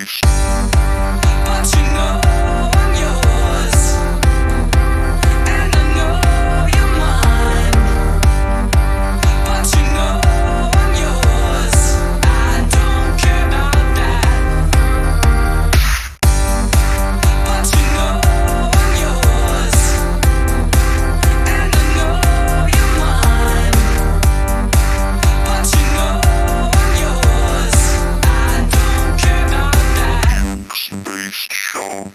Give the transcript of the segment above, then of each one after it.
But you know I'm yours, and I know you're mine. But you know I'm yours, I don't care about that. But you know I'm yours, and I know you're mine. But you know I'm yours, I don't care about that. Bass show.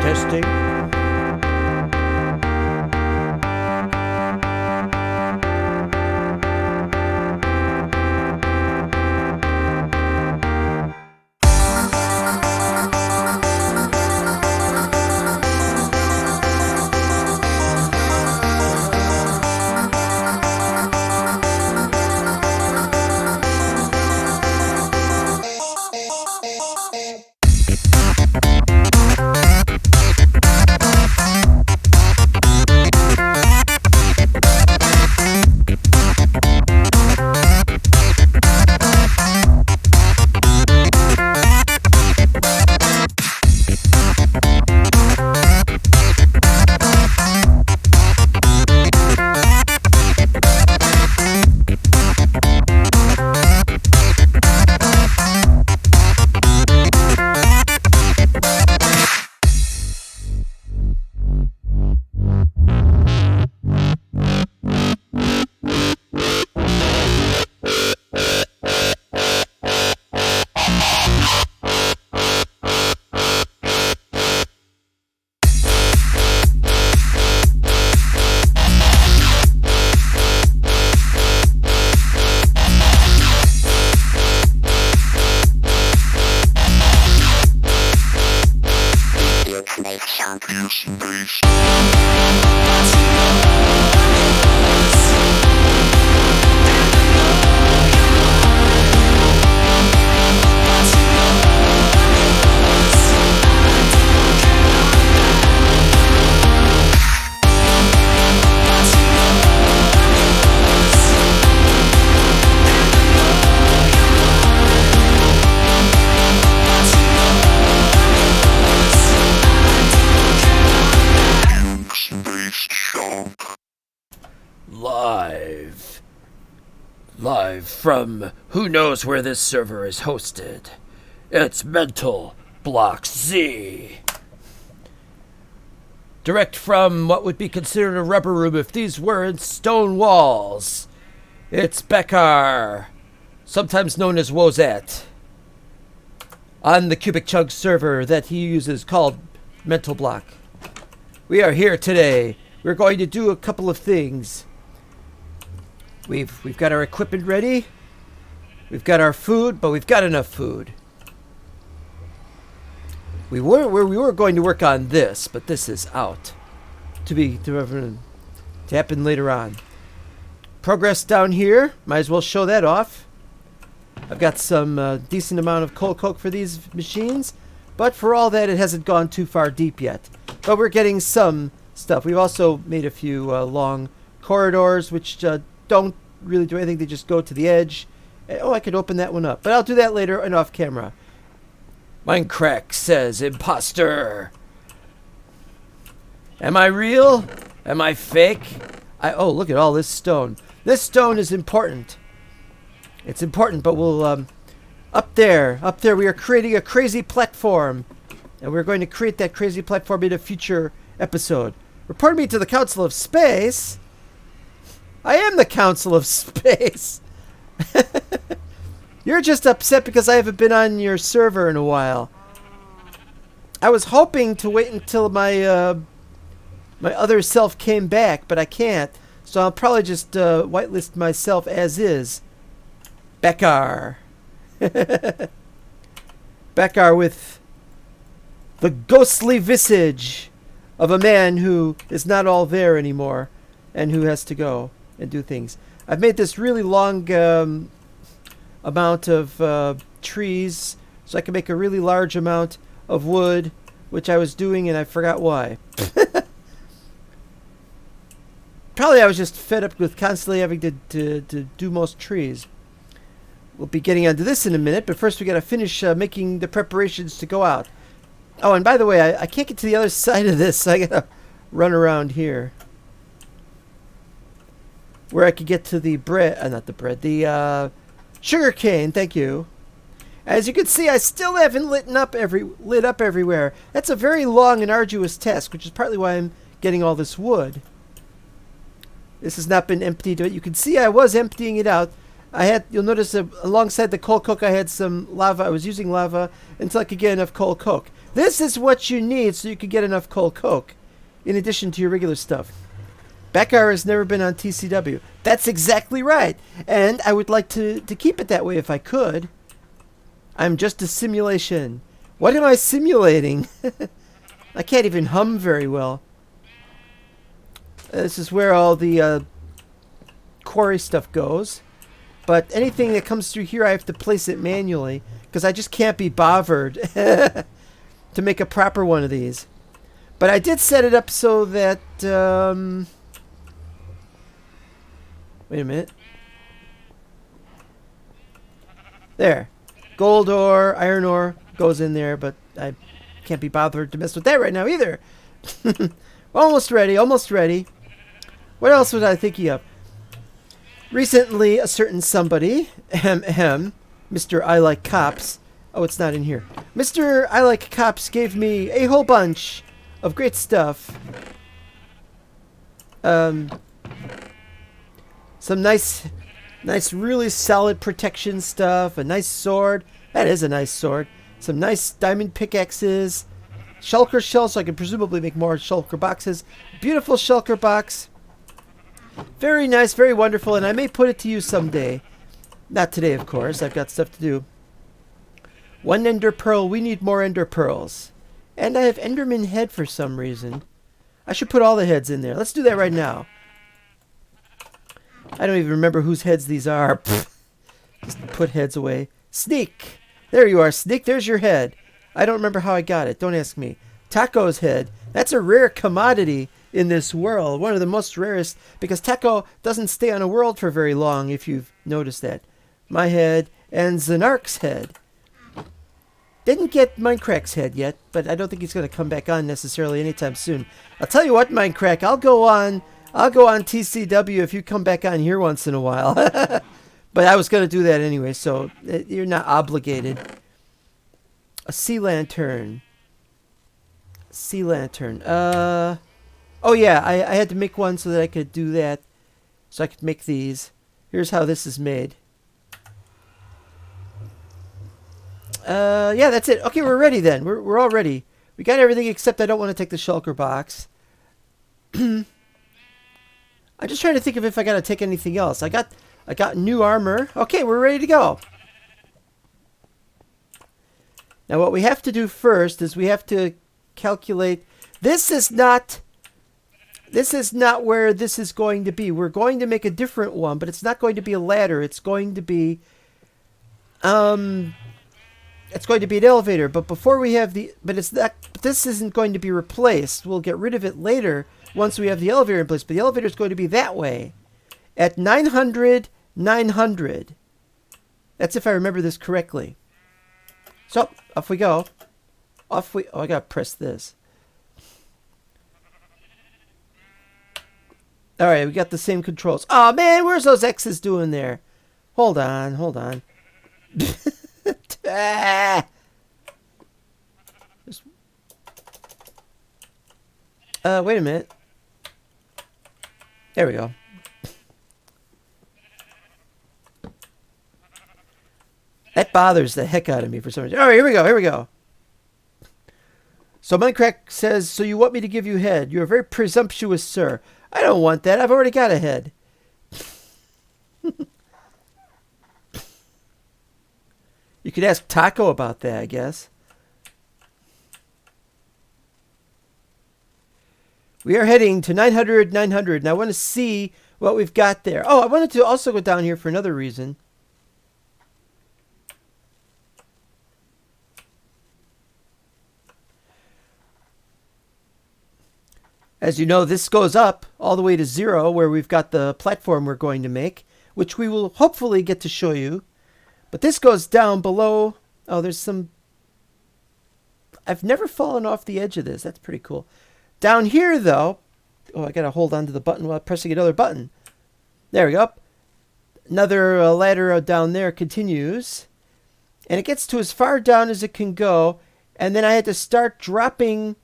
Testing. Live from who knows where this server is hosted. It's Mental Block Z. Direct from what would be considered a rubber room if these weren't stone walls. It's Bekar, sometimes known as Wozette, on the Cubic Chunk server that he uses called Mental Block. We are here today. We're going to do a couple of things. We've got our equipment ready. We've got our food, but we've got enough food. We were going to work on this, but this is out to happen later on. Progress down here. Might as well show that off. I've got some decent amount of coal coke for these machines, but for all that, it hasn't gone too far deep yet. But we're getting some stuff. We've also made a few long corridors, which don't really do anything. They just go to the edge. Oh, I could open that one up, but I'll do that later and off camera. Minecraft says imposter. Am I real? Am I fake? Oh, look at all this stone. This stone is important. It's important, but we'll up there we are creating a crazy platform, and we're going to create that crazy platform in a future episode. Report me to the Council of Space. I am the Council of Space. You're just upset because I haven't been on your server in a while. I was hoping to wait until my my other self came back, but I can't. So I'll probably just whitelist myself as is. Beckar. Beckar with the ghostly visage of a man who is not all there anymore and who has to go and do things. I've made this really long amount of trees so I can make a really large amount of wood, which I was doing and I forgot why. Probably I was just fed up with constantly having to do most trees. We'll be getting onto this in a minute, but first we got to finish making the preparations to go out. Oh, and by the way, I can't get to the other side of this, so I got to run around here. Where I could get to the bread, not the bread, the sugar cane, thank you. As you can see, I still haven't lit up everywhere. That's a very long and arduous task, which is partly why I'm getting all this wood. This has not been emptied, but you can see I was emptying it out. You'll notice alongside the coal coke, I had some lava. I was using lava until I could get enough coal coke. This is what you need so you could get enough coal coke, in addition to your regular stuff. Beckar has never been on TCW. That's exactly right. And I would like to keep it that way if I could. I'm just a simulation. What am I simulating? I can't even hum very well. This is where all the quarry stuff goes. But anything that comes through here, I have to place it manually. Because I just can't be bothered to make a proper one of these. But I did set it up so that... wait a minute. There. Gold ore, iron ore goes in there. But I can't be bothered to mess with that right now either. Almost ready, almost ready. What else was I thinking of? Recently, a certain somebody, Mr. I Like Cops. Oh, it's not in here. Mr. I Like Cops gave me a whole bunch of great stuff. Some nice, really solid protection stuff. A nice sword. That is a nice sword. Some nice diamond pickaxes. Shulker shells, so I can presumably make more shulker boxes. Beautiful shulker box. Very nice, very wonderful, and I may put it to use someday. Not today, of course. I've got stuff to do. One ender pearl. We need more ender pearls. And I have Enderman head for some reason. I should put all the heads in there. Let's do that right now. I don't even remember whose heads these are. Just put heads away. Sneak. There you are, Sneak. There's your head. I don't remember how I got it. Don't ask me. Taco's head. That's a rare commodity in this world. One of the most rarest, because Taco doesn't stay on a world for very long, if you've noticed that. My head and Zanark's head. Didn't get Minecraft's head yet, but I don't think he's going to come back on necessarily anytime soon. I'll tell you what, Minecraft, I'll go on TCW if you come back on here once in a while. But I was going to do that anyway, so you're not obligated. A sea lantern. Sea lantern. Oh yeah, I had to make one so that I could do that. So I could make these. Here's how this is made. Yeah, that's it. Okay, we're ready then. We're all ready. We got everything except I don't want to take the shulker box. I'm just trying to think of if I got to take anything else. I got new armor. Okay, we're ready to go. Now what we have to do first is we have to calculate. This is not where this is going to be. We're going to make a different one, but it's not going to be a ladder. It's going to be an elevator. But before we have this isn't going to be replaced. We'll get rid of it later once we have the elevator in place. But the elevator is going to be that way at 900. That's if I remember this correctly. So off we go. Oh, I gotta press this. Alright, we got the same controls. Oh man, where's those X's doing there? Hold on. Wait a minute. There we go. That bothers the heck out of me for some reason. Alright, here we go. So Minecraft says, so you want me to give you head? You're very presumptuous, sir. I don't want that. I've already got a head. You could ask Taco about that, I guess. We are heading to 900, 900, and I want to see what we've got there. Oh, I wanted to also go down here for another reason. As you know, this goes up all the way to 0, where we've got the platform we're going to make, which we will hopefully get to show you. But this goes down below. Oh, there's some... I've never fallen off the edge of this. That's pretty cool. Down here, though... Oh, I got to hold on to the button while pressing another button. There we go. Another ladder down there continues. And it gets to as far down as it can go. And then I had to start dropping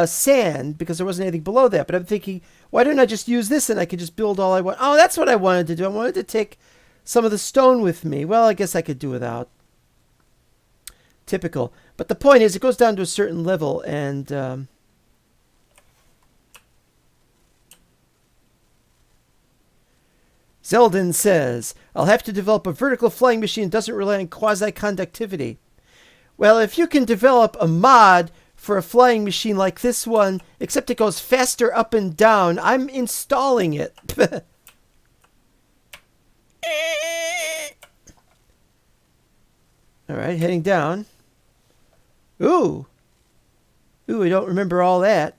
sand because there wasn't anything below that. But I'm thinking, why don't I just use this and I could just build all I want? Oh, that's what I wanted to do. I wanted to take some of the stone with me. Well, I guess I could do without. Typical. But the point is, it goes down to a certain level, and Zeldin says, I'll have to develop a vertical flying machine that doesn't rely on quasi-conductivity. Well, if you can develop a mod for a flying machine like this one, except it goes faster up and down, I'm installing it. Alright, heading down. Ooh, I don't remember all that.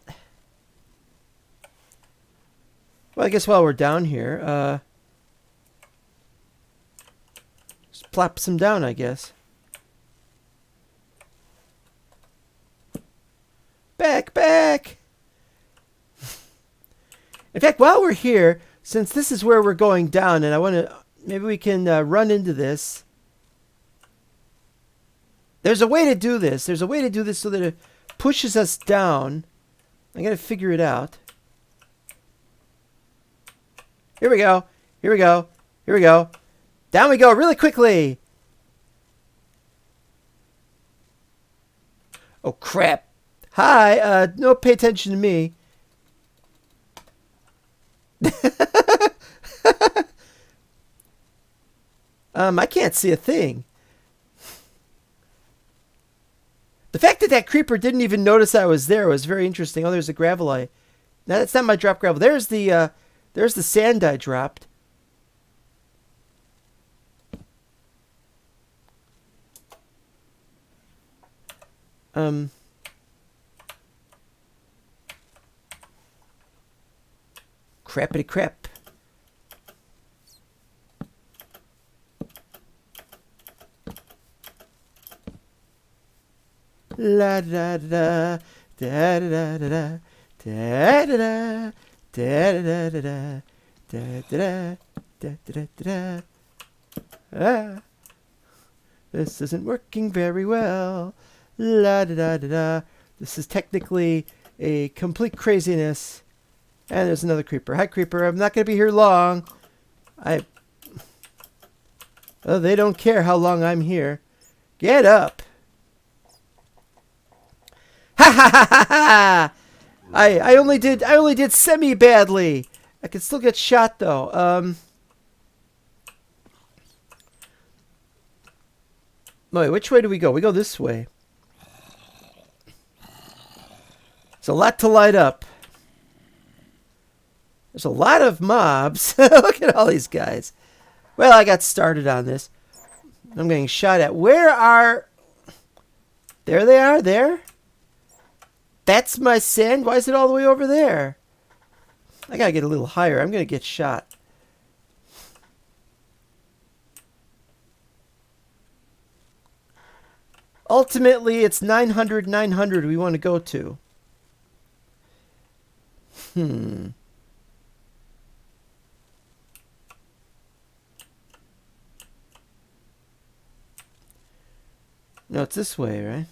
Well, I guess while we're down here, just plop some down, I guess. Back! In fact, while we're here, since this is where we're going down, and I want to... Maybe we can run into this. There's a way to do this. There's a way to do this so that it pushes us down. I got to figure it out. Here we go. Here we go. Here we go. Down we go really quickly. Oh, crap. Hi. No, pay attention to me. I can't see a thing. The fact that that creeper didn't even notice I was there was very interesting. Oh, there's a gravelite. No, that's not my drop gravel. There's the sand I dropped. Crappity crap. La da da da da da da da da da da da da da da da. This isn't working very well. La da da da da. This is technically a complete craziness. And there's another creeper. Hi, creeper. I'm not going to be here long. Oh, they don't care how long I'm here. Get up. Ha ha ha ha ha! I only did semi badly. I can still get shot though. Wait, which way do we go? We go this way. There's a lot to light up. There's a lot of mobs. Look at all these guys. Well, I got started on this. I'm getting shot at. Where are... There they are, there. That's my sand? Why is it all the way over there? I gotta get a little higher. I'm gonna get shot. Ultimately, it's 900, 900 we want to go to. No, it's this way, right?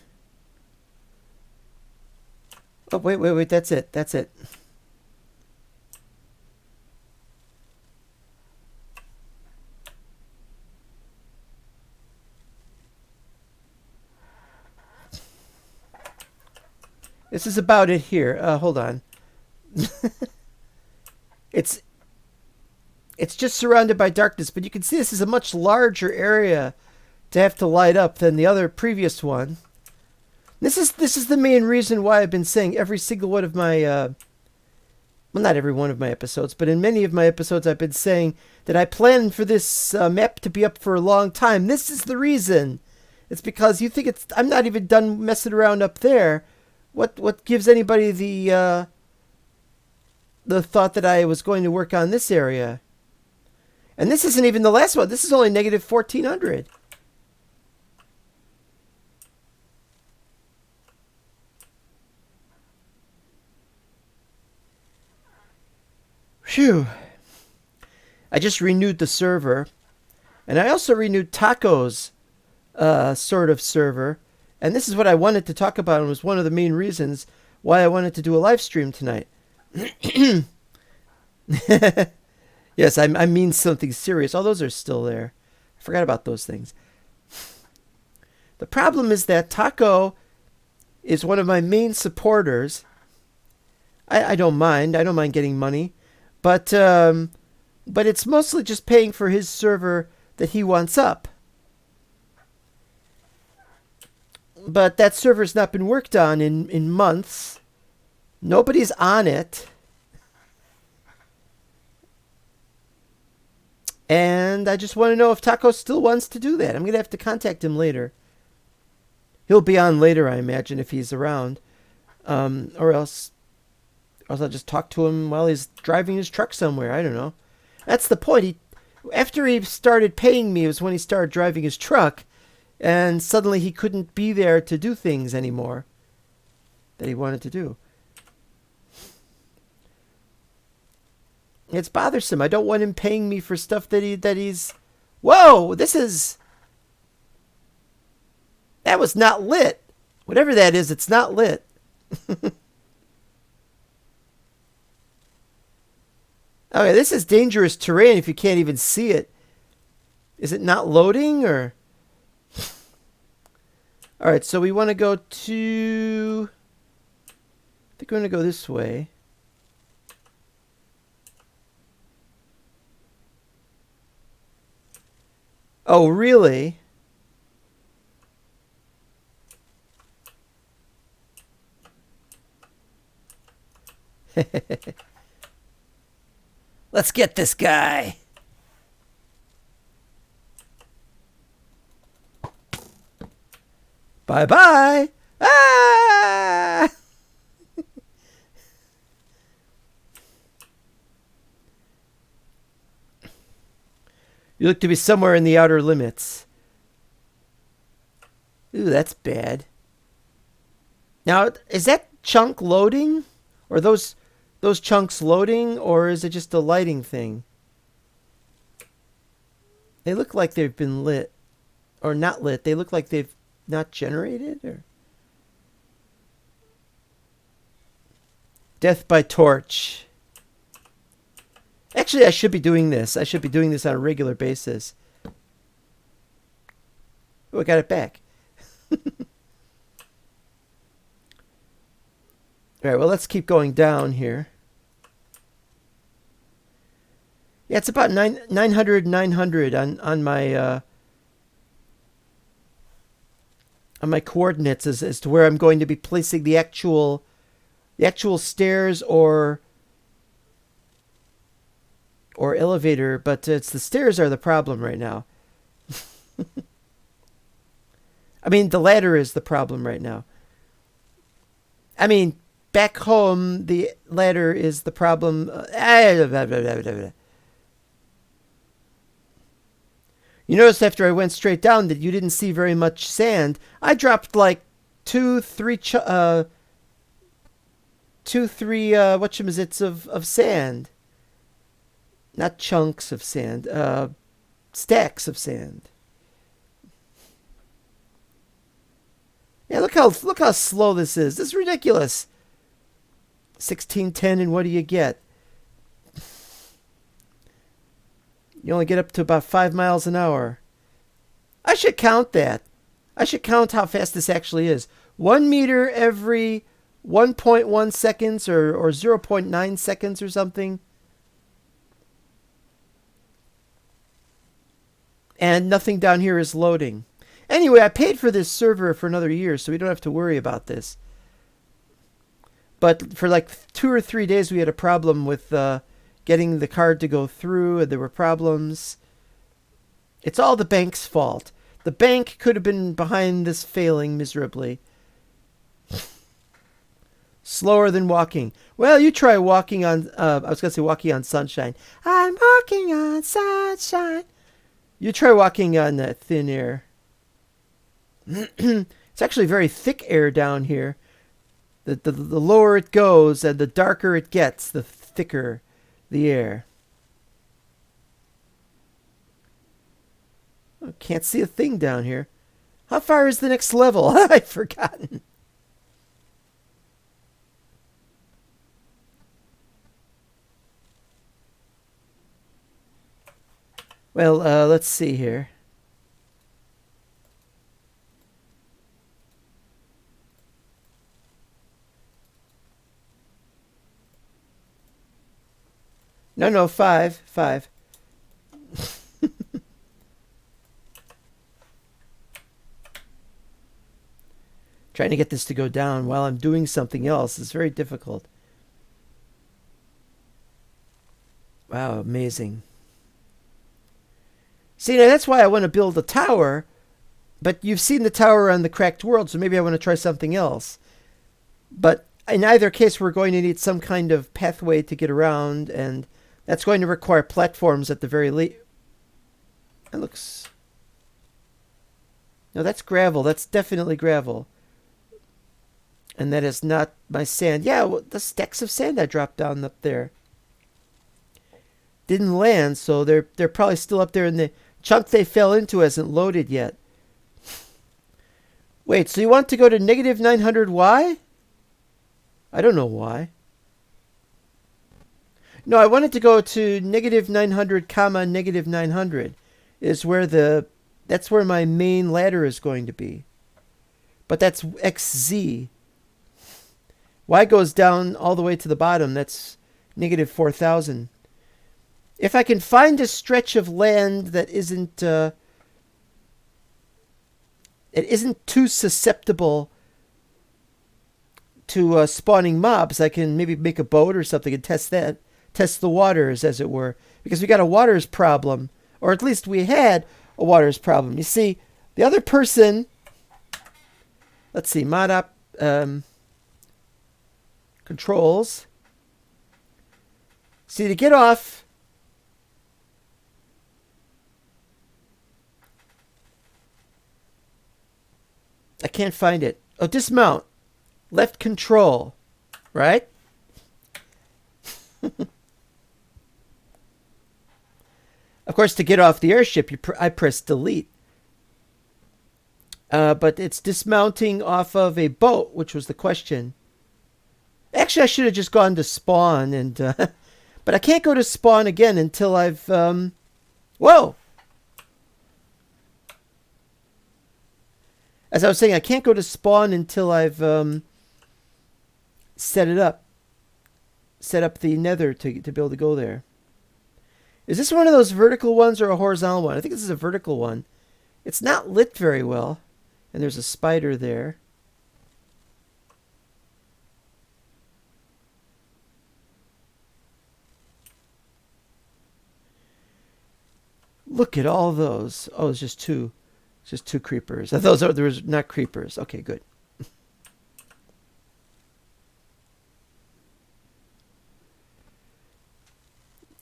Oh, wait, that's it. That's it. This is about it here. Hold on. it's it's just surrounded by darkness, but you can see this is a much larger area to have to light up than the other previous one. This is the main reason why I've been saying every single one of my well, not every one of my episodes, but in many of my episodes I've been saying that I plan for this map to be up for a long time. This is the reason. It's because you think I'm not even done messing around up there. What gives anybody the thought that I was going to work on this area? And this isn't even the last one. This is only negative 1400. Phew. I just renewed the server. And I also renewed Taco's sort of server. And this is what I wanted to talk about, and was one of the main reasons why I wanted to do a live stream tonight. Yes, I mean something serious. All those are still there. I forgot about those things. The problem is that Taco is one of my main supporters. I don't mind. I don't mind getting money. But it's mostly just paying for his server that he wants up. But that server's not been worked on in months. Nobody's on it. And I just want to know if Taco still wants to do that. I'm going to have to contact him later. He'll be on later, I imagine, if he's around. Or else I'll just talk to him while he's driving his truck somewhere. I don't know. That's the point. After he started paying me was when he started driving his truck. And suddenly he couldn't be there to do things anymore that he wanted to do. It's bothersome. I don't want him paying me for stuff that he's... Whoa! That was not lit. Whatever that is, it's not lit. Okay, this is dangerous terrain if you can't even see it. Is it not loading, or... Alright, so we want to go to... I think we're going to go this way. Oh, really? Let's get this guy. Bye-bye. Ah! You look to be somewhere in the outer limits. Ooh, that's bad. Now, is that chunk loading? Or those chunks loading? Or is it just a lighting thing? They look like they've been lit. Or not lit. They look like they've not generated? Or death by torch. Actually, I should be doing this. I should be doing this on a regular basis. Oh, I got it back. All right, well, let's keep going down here. Yeah, it's about 900 on my coordinates as to where I'm going to be placing the actual stairs or elevator, but it's the stairs are the problem right now. I mean, the ladder is the problem right now. I mean, back home, the ladder is the problem. You noticed after I went straight down that you didn't see very much sand. I dropped like two, three whatchamazits of sand. Not chunks of sand, stacks of sand. Yeah, look how slow this is. This is ridiculous. 1610, and what do you get? You only get up to about 5 miles an hour. I should count that. I should count how fast this actually is. 1 meter every 1.1 seconds or 0.9 seconds or something. And nothing down here is loading. Anyway, I paid for this server for another year, so we don't have to worry about this. But for like 2 or 3 days, we had a problem with getting the card to go through, and there were problems. It's all the bank's fault. The bank could have been behind this failing miserably. Slower than walking. Well, you try walking on, I was going to say walking on sunshine. I'm walking on sunshine. You try walking on thin air. It's actually very thick air down here. The lower it goes and the darker it gets, the thicker the air. I can't see a thing down here. How far is the next level? I've forgotten. Well, let's see here. No, 5. Trying to get this to go down while I'm doing something else is very difficult. Wow, amazing. See, now that's why I want to build a tower, but you've seen the tower on the Cracked World, so maybe I want to try something else. But in either case, we're going to need some kind of pathway to get around, and that's going to require platforms at the very least. That looks... No, that's gravel. That's definitely gravel. And that is not my sand. Yeah, well, the stacks of sand I dropped down up there didn't land, so they're probably still up there, and the chunk they fell into hasn't loaded yet. Wait, so you want to go to negative 900 Y? I don't know why. No, I wanted to go to negative 900 comma negative 900 is where that's where my main ladder is going to be. But that's XZ. Y goes down all the way to the bottom. That's negative 4,000. If I can find a stretch of land that isn't too susceptible to spawning mobs, I can maybe make a boat or something and test the waters, as it were, because we got a waters problem, or at least we had a waters problem. You see, the other person, let's see, mod up controls. See, to get off, I can't find it. Oh, dismount. Left control. Right? Of course, to get off the airship, I press delete. But it's dismounting off of a boat, which was the question. Actually, I should have just gone to spawn, and but I can't go to spawn again until I've... Whoa! As I was saying, I can't go to spawn until I've set it up. Set up the nether to be able to go there. Is this one of those vertical ones or a horizontal one? I think this is a vertical one. It's not lit very well. And there's a spider there. Look at all those. Oh, it's just two. It's just two creepers. I thought there was not creepers. Okay, good.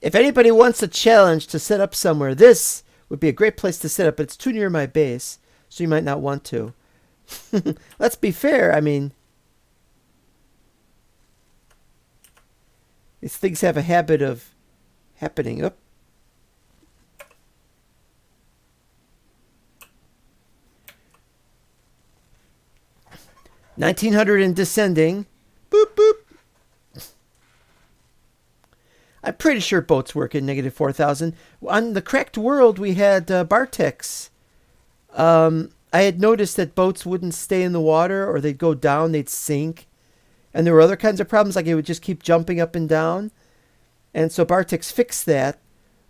If anybody wants a challenge to set up somewhere, this would be a great place to set up, but it's too near my base, so you might not want to. Let's be fair. I mean, these things have a habit of happening. Oop. $1,900 and descending. Boop, boop. I'm pretty sure boats work at negative 4,000. On the Cracked World, we had Bartex. I had noticed that boats wouldn't stay in the water, or they'd go down, they'd sink. And there were other kinds of problems, like it would just keep jumping up and down. And so Bartek's fixed that.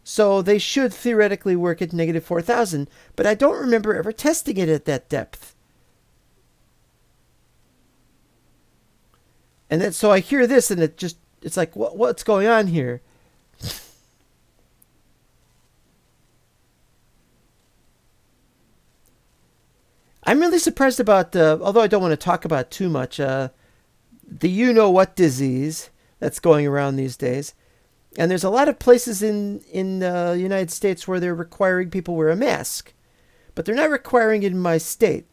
So they should theoretically work at negative 4,000, but I don't remember ever testing it at that depth. And then so I hear this, and it's like, what's going on here? I'm really surprised about, although I don't want to talk about too much, the you-know-what disease that's going around these days. And there's a lot of places in the United States where they're requiring people wear a mask. But they're not requiring it in my state.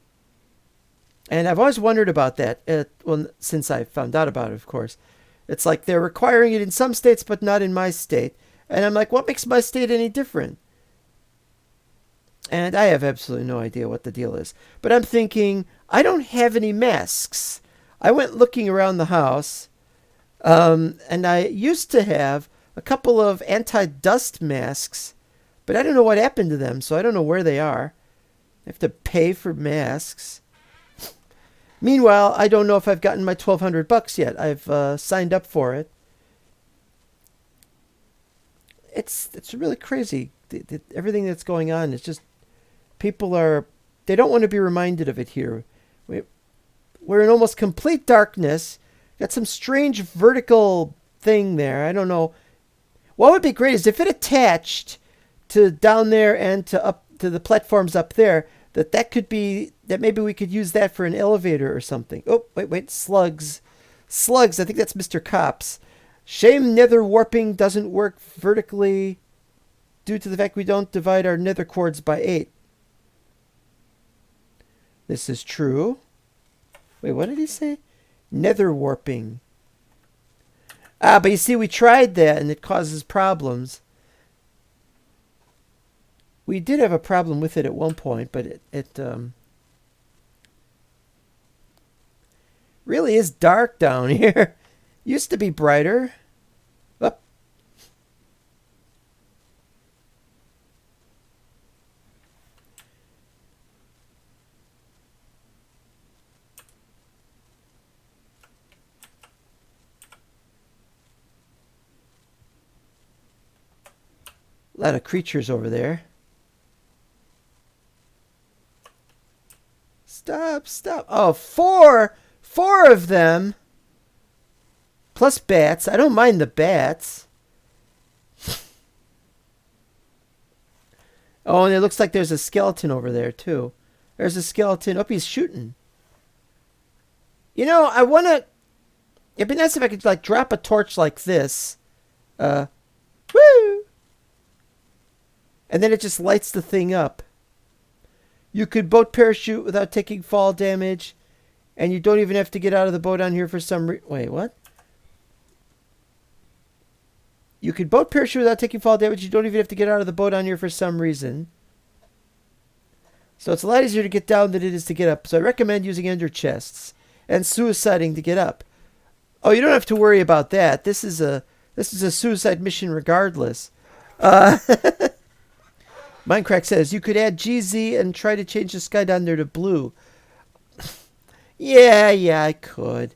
And I've always wondered about that, well, since I found out about it, of course. It's like they're requiring it in some states, but not in my state. And I'm like, what makes my state any different? And I have absolutely no idea what the deal is. But I'm thinking, I don't have any masks. I went looking around the house, and I used to have a couple of anti-dust masks, but I don't know what happened to them, so I don't know where they are. I have to pay for masks. Meanwhile, I don't know if I've gotten my $1,200 yet. I've signed up for it. It's really crazy. Everything that's going on is just, they don't want to be reminded of it here. We're in almost complete darkness. Got some strange vertical thing there. I don't know. What would be great is if it attached to down there and to up to the platforms up there, that maybe we could use that for an elevator or something. Oh, wait, slugs. I think that's Mr. Cops. Shame nether warping doesn't work vertically due to the fact we don't divide our nether cords by 8. This is true. Wait, what did he say? Nether warping. But you see, we tried that and it causes problems. We did have a problem with it at one point, but it really is dark down here. Used to be brighter. Up. A lot of creatures over there. Stop. Oh, four of them. Plus bats. I don't mind the bats. Oh, and it looks like there's a skeleton over there, too. There's a skeleton. Oh, he's shooting. You know, it'd be nice if I could, like, drop a torch like this. Woo! And then it just lights the thing up. You could boat parachute without taking fall damage. And you don't even have to get out of the boat on here for some reason. Wait, what? You could boat parachute without taking fall damage. You don't even have to get out of the boat on here for some reason. So it's a lot easier to get down than it is to get up. So I recommend using ender chests and suiciding to get up. Oh, you don't have to worry about that. This is a suicide mission regardless. Minecraft says you could add GZ and try to change the sky down there to blue. Yeah, I could.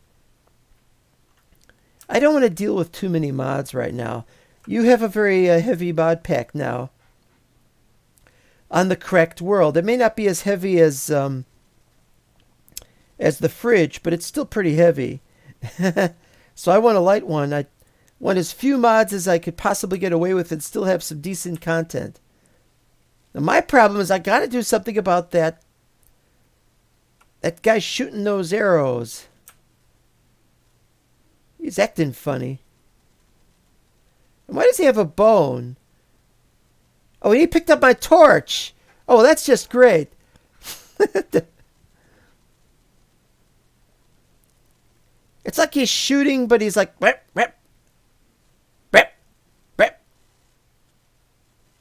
I don't want to deal with too many mods right now. You have a very heavy mod pack now on the correct world. It may not be as heavy as the fridge, but it's still pretty heavy. So I want a light one. I want as few mods as I could possibly get away with and still have some decent content. Now my problem is I got to do something about that guy shooting those arrows. He's acting funny. And why does he have a bone? Oh, he picked up my torch. Oh, that's just great. It's like he's shooting, but he's like, rep, rep, rep, rep,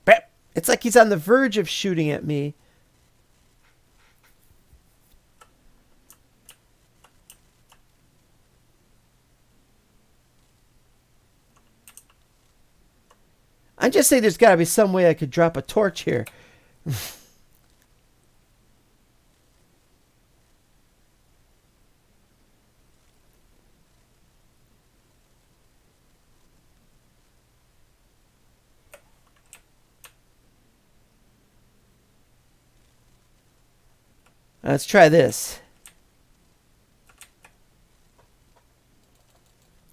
rep. It's like he's on the verge of shooting at me. I'm just saying there's got to be some way I could drop a torch here. Let's try this.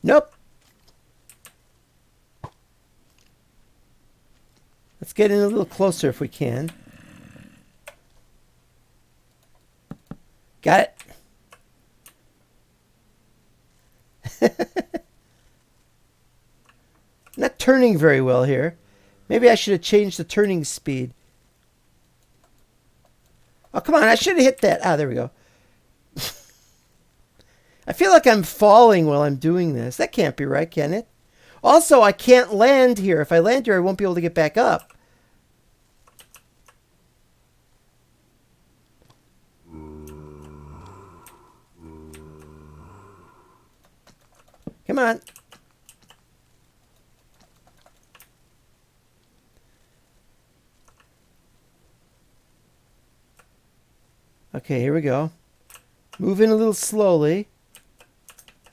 Nope. Let's get in a little closer if we can. Got it. Not turning very well here. Maybe I should have changed the turning speed. Oh, come on. I should have hit that. Ah, there we go. I feel like I'm falling while I'm doing this. That can't be right, can it? Also, I can't land here. If I land here, I won't be able to get back up. Come on. Okay, here we go. Moving a little slowly.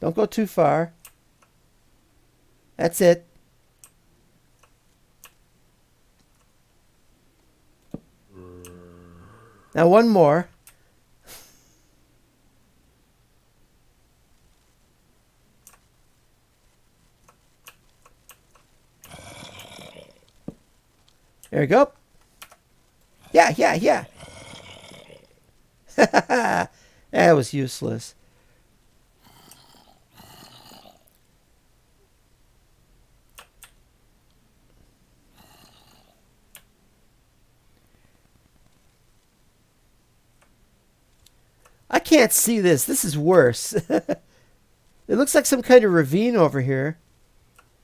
Don't go too far. That's it. Now one more. There we go. Yeah. That was useless. I can't see this. This is worse. It looks like some kind of ravine over here.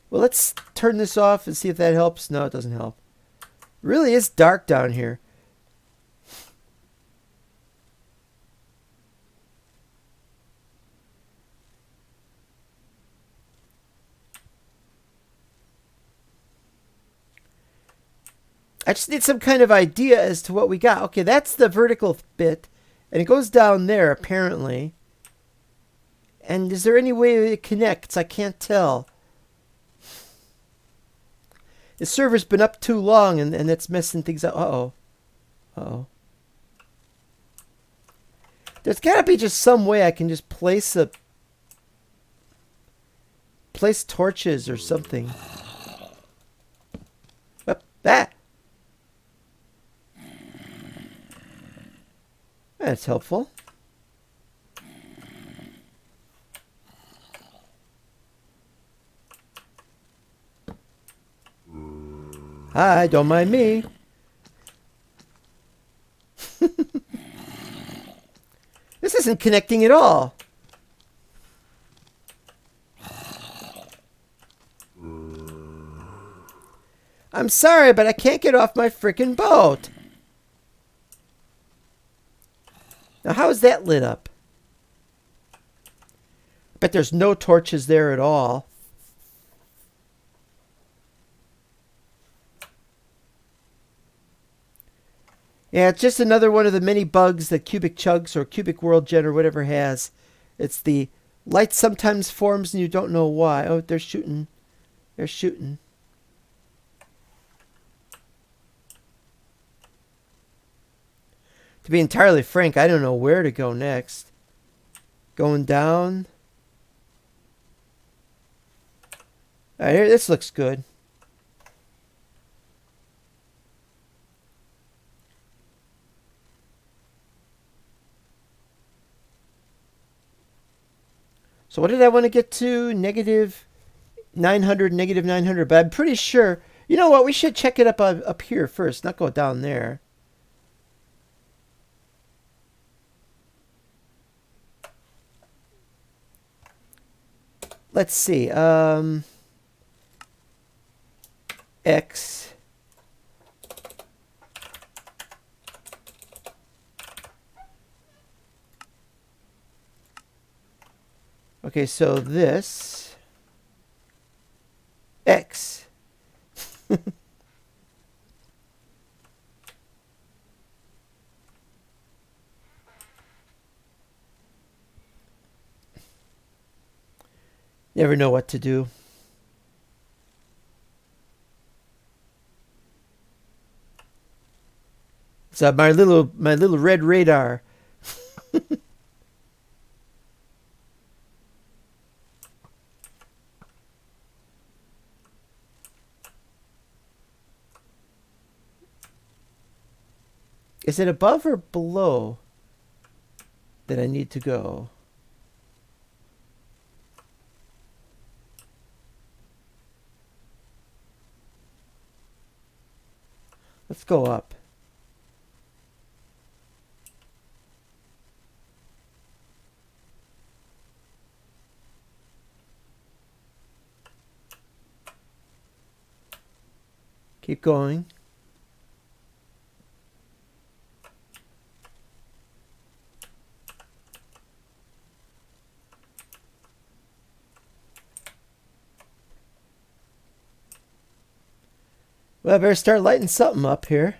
Well, let's turn this off and see if that helps. No, it doesn't help. It really is dark down here. I just need some kind of idea as to what we got. Okay, that's the vertical bit. And it goes down there, apparently. And is there any way it connects? I can't tell. The server's been up too long, and it's messing things up. Uh-oh. There's got to be just some way I can just place torches or something. That. That's helpful. Hi, don't mind me. This isn't connecting at all. I'm sorry, but I can't get off my frickin' boat. Now, how is that lit up? I bet there's no torches there at all. Yeah, it's just another one of the many bugs that Cubic Chugs or Cubic World Gen or whatever has. It's the light sometimes forms and you don't know why. Oh, they're shooting. They're shooting. To be entirely frank, I don't know where to go next. Going down. All right, here, this looks good. So what did I want to get to? Negative 900, negative 900. But I'm pretty sure. You know what? We should check it up here first, not go down there. Let's see. X. Okay, so this X. Never know what to do. So my little red radar. Is it above or below that I need to go? Let's go up. Keep going. Well, I better start lighting something up here.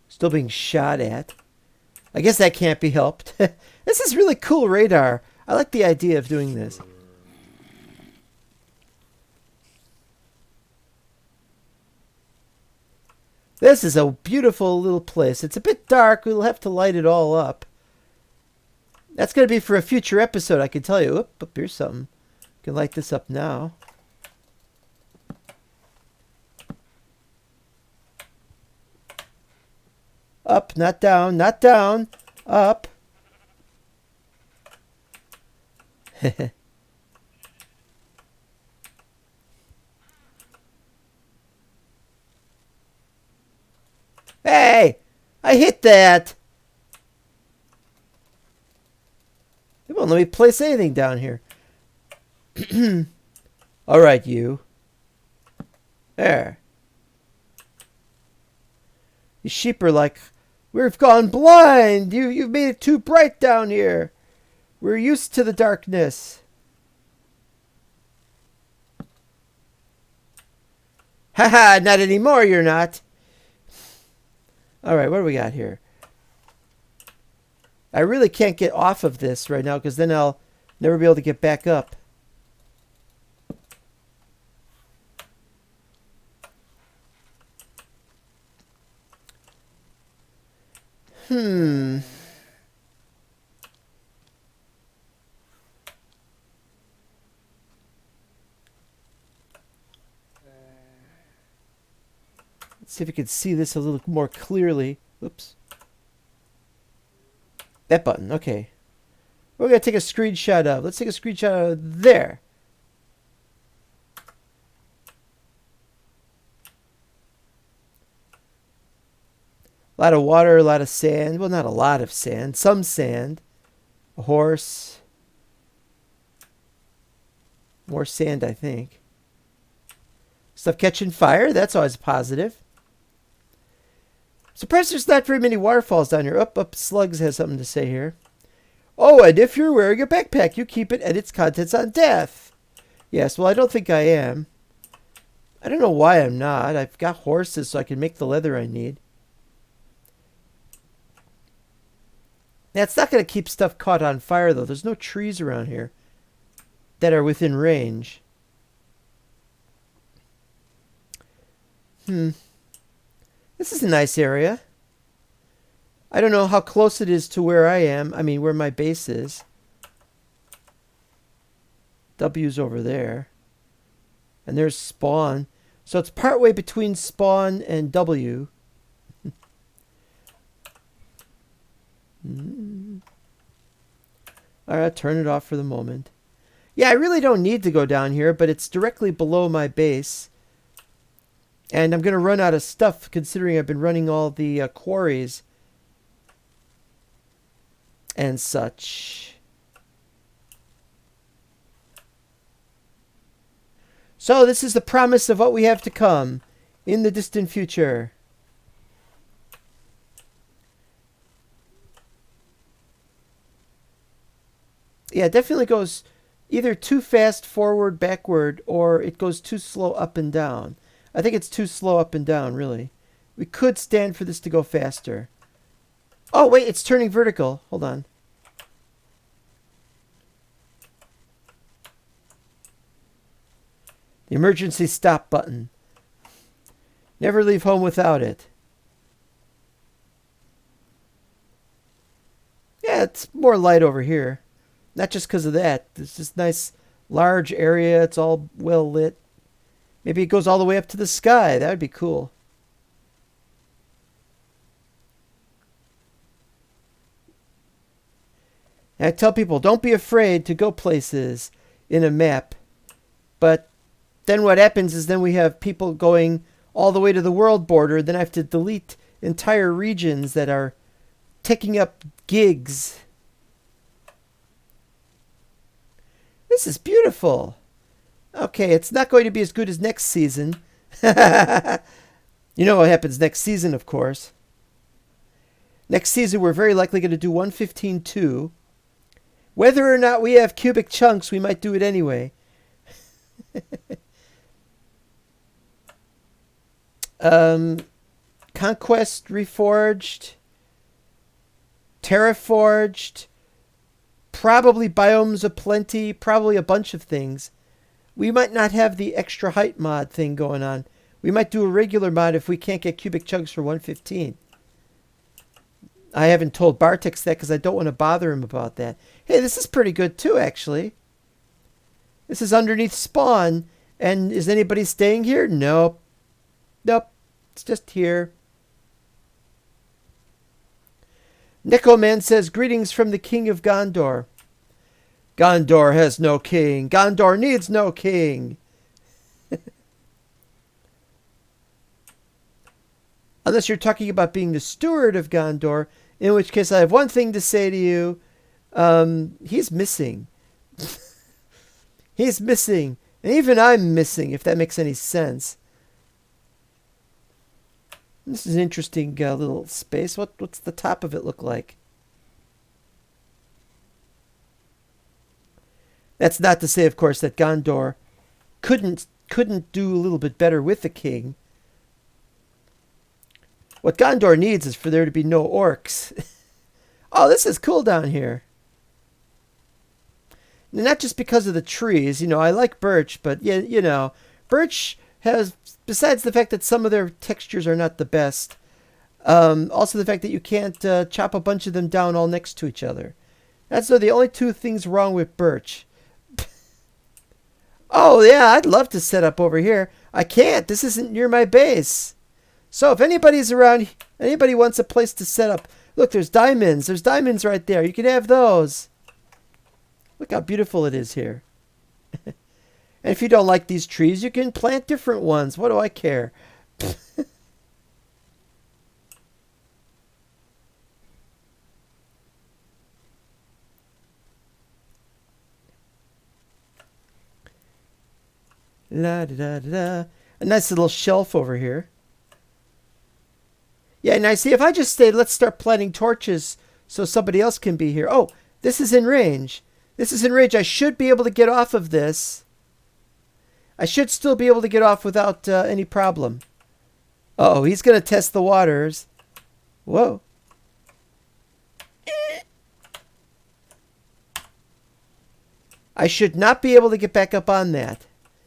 Still being shot at. I guess that can't be helped. This is really cool radar. I like the idea of doing this. This is a beautiful little place. It's a bit dark. We'll have to light it all up. That's going to be for a future episode, I can tell you. Oop, here's something. Can light this up now. Up, not down, not down. Up. Hey! I hit that! It won't let me place anything down here. Alright, you. There. The sheep are like, we've gone blind! You've made it too bright down here! We're used to the darkness. Haha, not anymore, you're not. Alright, what do we got here? I really can't get off of this right now because then I'll never be able to get back up. Let's see if we can see this a little more clearly. Oops. That button, okay. We're going to take a screenshot of. Let's take a screenshot of there. A lot of water, a lot of sand. Well, not a lot of sand. Some sand. A horse. More sand, I think. Stuff catching fire. That's always positive. Surprised there's not very many waterfalls down here. Up, Slugs has something to say here. Oh, and if you're wearing a backpack, you keep it and its contents on death. Yes, well, I don't think I am. I don't know why I'm not. I've got horses so I can make the leather I need. That's not going to keep stuff caught on fire, though. There's no trees around here that are within range. This is a nice area. I don't know how close it is to where I am. I mean, where my base is. W's over there. And there's spawn. So it's partway between spawn and W. Alright, turn it off for the moment. Yeah, I really don't need to go down here, but it's directly below my base. And I'm going to run out of stuff considering I've been running all the quarries and such. So this is the promise of what we have to come in the distant future. Yeah, it definitely goes either too fast forward, backward, or it goes too slow up and down. I think it's too slow up and down, really. We could stand for this to go faster. Oh, wait, it's turning vertical. Hold on. The emergency stop button. Never leave home without it. Yeah, it's more light over here. Not just because of that. It's just nice, large area. It's all well lit. Maybe it goes all the way up to the sky. That would be cool. And I tell people, don't be afraid to go places in a map. But then what happens is then we have people going all the way to the world border. Then I have to delete entire regions that are taking up gigs. This is beautiful. Okay, it's not going to be as good as next season. You know what happens next season, of course. Next season, we're very likely going to do 115.2. Whether or not we have cubic chunks, we might do it anyway. Conquest Reforged. Terraforged. Probably Biomes of Plenty. Probably a bunch of things. We might not have the extra height mod thing going on. We might do a regular mod if we can't get cubic chunks for 115. I haven't told Bartex that because I don't want to bother him about that. Hey, this is pretty good too, actually. This is underneath spawn. And is anybody staying here? Nope. Nope. It's just here. Nekoman says, greetings from the King of Gondor. Gondor has no king. Gondor needs no king. Unless you're talking about being the steward of Gondor, in which case I have one thing to say to you. He's missing. He's missing. And even I'm missing, if that makes any sense. This is an interesting little space. What's the top of it look like? That's not to say, of course, that Gondor couldn't do a little bit better with the king. What Gondor needs is for there to be no orcs. Oh, this is cool down here. Not just because of the trees. You know, I like birch, but yeah, you know, birch has, besides the fact that some of their textures are not the best, also the fact that you can't chop a bunch of them down all next to each other. That's the only two things wrong with birch. Oh, yeah, I'd love to set up over here. I can't. This isn't near my base. So if anybody's around, anybody wants a place to set up, look, there's diamonds. There's diamonds right there. You can have those. Look how beautiful it is here. And if you don't like these trees, you can plant different ones. What do I care? La da da da da. A nice little shelf over here. Yeah, now see, if I just stayed, let's start planting torches so somebody else can be here. Oh, this is in range. This is in range. I should be able to get off of this. I should still be able to get off without any problem. Uh-oh, he's going to test the waters. Whoa. I should not be able to get back up on that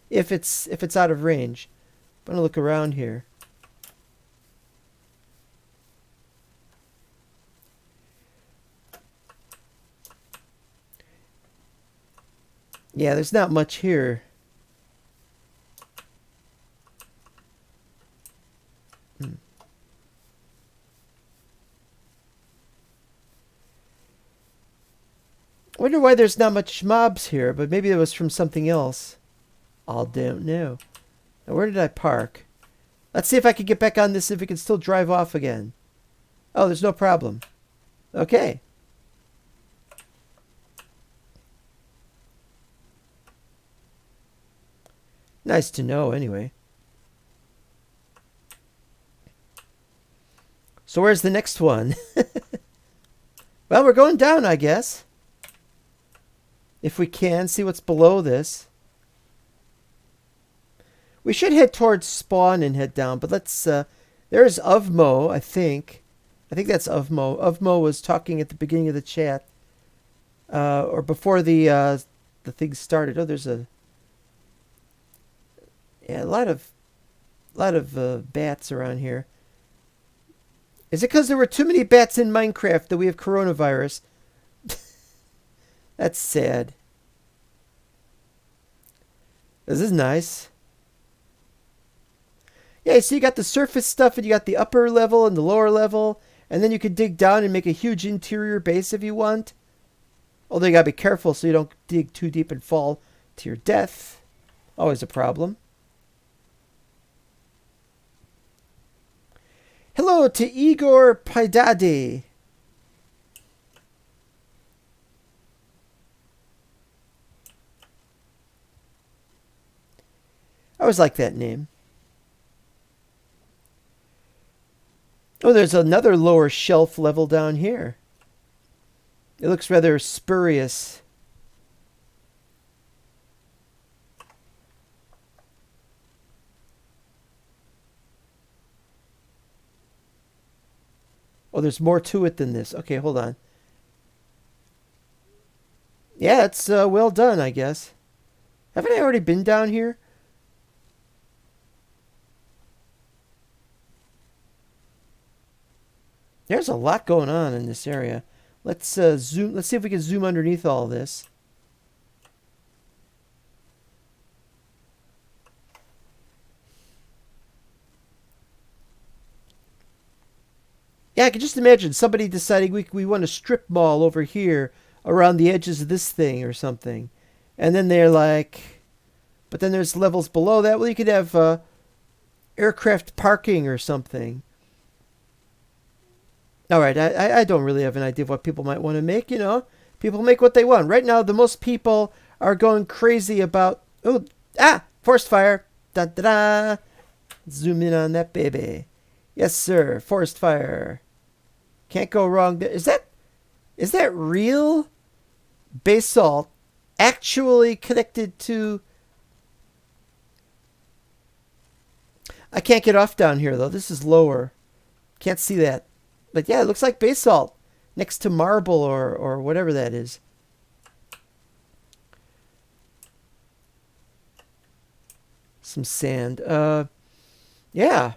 if it's out of range. I'm going to look around here. Yeah, there's not much here. I wonder why there's not much mobs here, but maybe it was from something else. I don't know. Now, where did I park? Let's see if I can get back on this, if we can still drive off again. Oh, there's no problem. Okay. Nice to know, anyway. So where's the next one? Well, we're going down, I guess. If we can, see what's below this. We should head towards spawn and head down, but let's... there's Uvmo, I think. I think that's Uvmo. Uvmo was talking at the beginning of the chat. Or before the thing started. Oh, there's a... Yeah, a lot of bats around here. Is it because there were too many bats in Minecraft that we have coronavirus? That's sad. This is nice. Yeah, so you got the surface stuff and you got the upper level and the lower level. And then you could dig down and make a huge interior base if you want. Although you gotta be careful so you don't dig too deep and fall to your death. Always a problem. Hello to Igor Paidade. I always like that name. Oh, there's another lower shelf level down here. It looks rather spurious. Oh, there's more to it than this. Okay, hold on. Yeah, it's well done, I guess. Haven't I already been down here? There's a lot going on in this area. Let's zoom. Let's see if we can zoom underneath all this. Yeah, I can just imagine somebody deciding we want a strip mall over here around the edges of this thing or something. And then they're like, but then there's levels below that. Well, you could have aircraft parking or something. All right, I don't really have an idea of what people might want to make, you know. People make what they want. Right now, the most people are going crazy about... forest fire. Da-da-da. Zoom in on that baby. Yes, sir, forest fire. Can't go wrong. Is that real basalt actually connected to... I can't get off down here, though. This is lower. Can't see that. But yeah, it looks like basalt next to marble or whatever that is. Some sand. Yeah.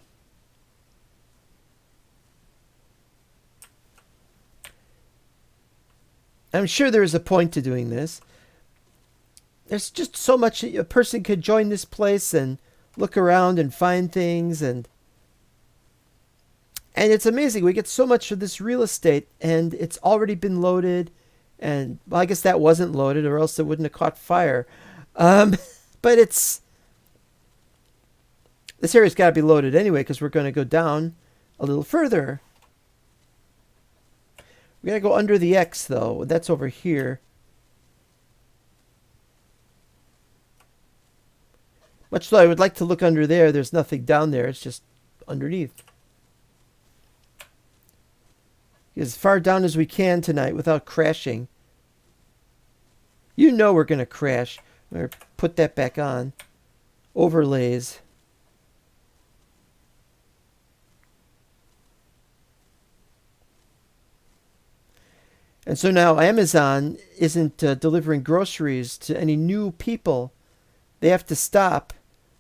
I'm sure there is a point to doing this. There's just so much a person could join this place and look around and find things and it's amazing. We get so much of this real estate, and it's already been loaded. And well, I guess that wasn't loaded, or else it wouldn't have caught fire. But this area's got to be loaded anyway, because we're going to go down a little further. We got to go under the X, though. That's over here. Much though I would like to look under there, there's nothing down there. It's just underneath. As far down as we can tonight without crashing. You know we're going to crash. I'm going to put that back on. Overlays. And so now Amazon isn't delivering groceries to any new people. They have to stop.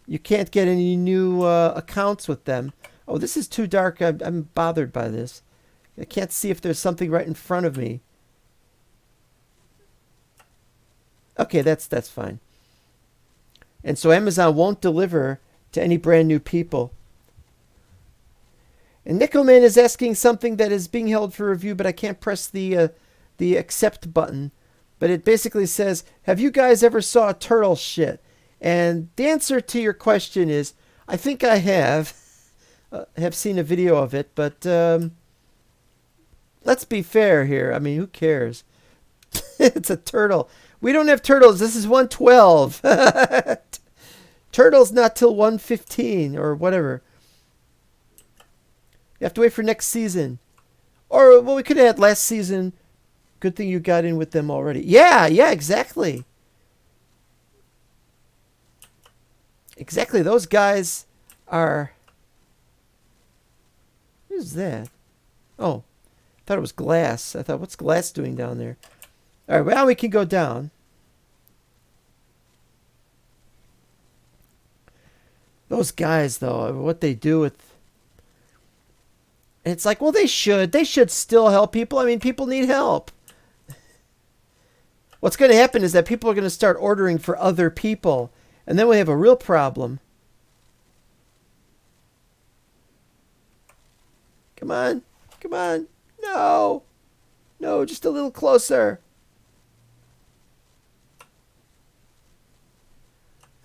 You can't get any new accounts with them. Oh, this is too dark. I'm bothered by this. I can't see if there's something right in front of me. Okay, that's fine. And so Amazon won't deliver to any brand new people. And Nickelman is asking something that is being held for review, but I can't press the accept button. But it basically says, have you guys ever saw a turtle shit? And the answer to your question is, I think I have seen a video of it, but let's be fair here. I mean, who cares? It's a turtle. We don't have turtles. This is 112. Turtles not till 115 or whatever. You have to wait for next season. Or, well, we could have had last season. Good thing you got in with them already. Yeah, exactly. Exactly. Those guys are... Who's that? Oh, I thought it was glass. I thought, what's glass doing down there? All right, well, we can go down. Those guys, though, what they do with... It's like, well, they should still help people. I mean, people need help. What's going to happen is that people are going to start ordering for other people, and then we have a real problem. Come on. Come on. No. No, just a little closer.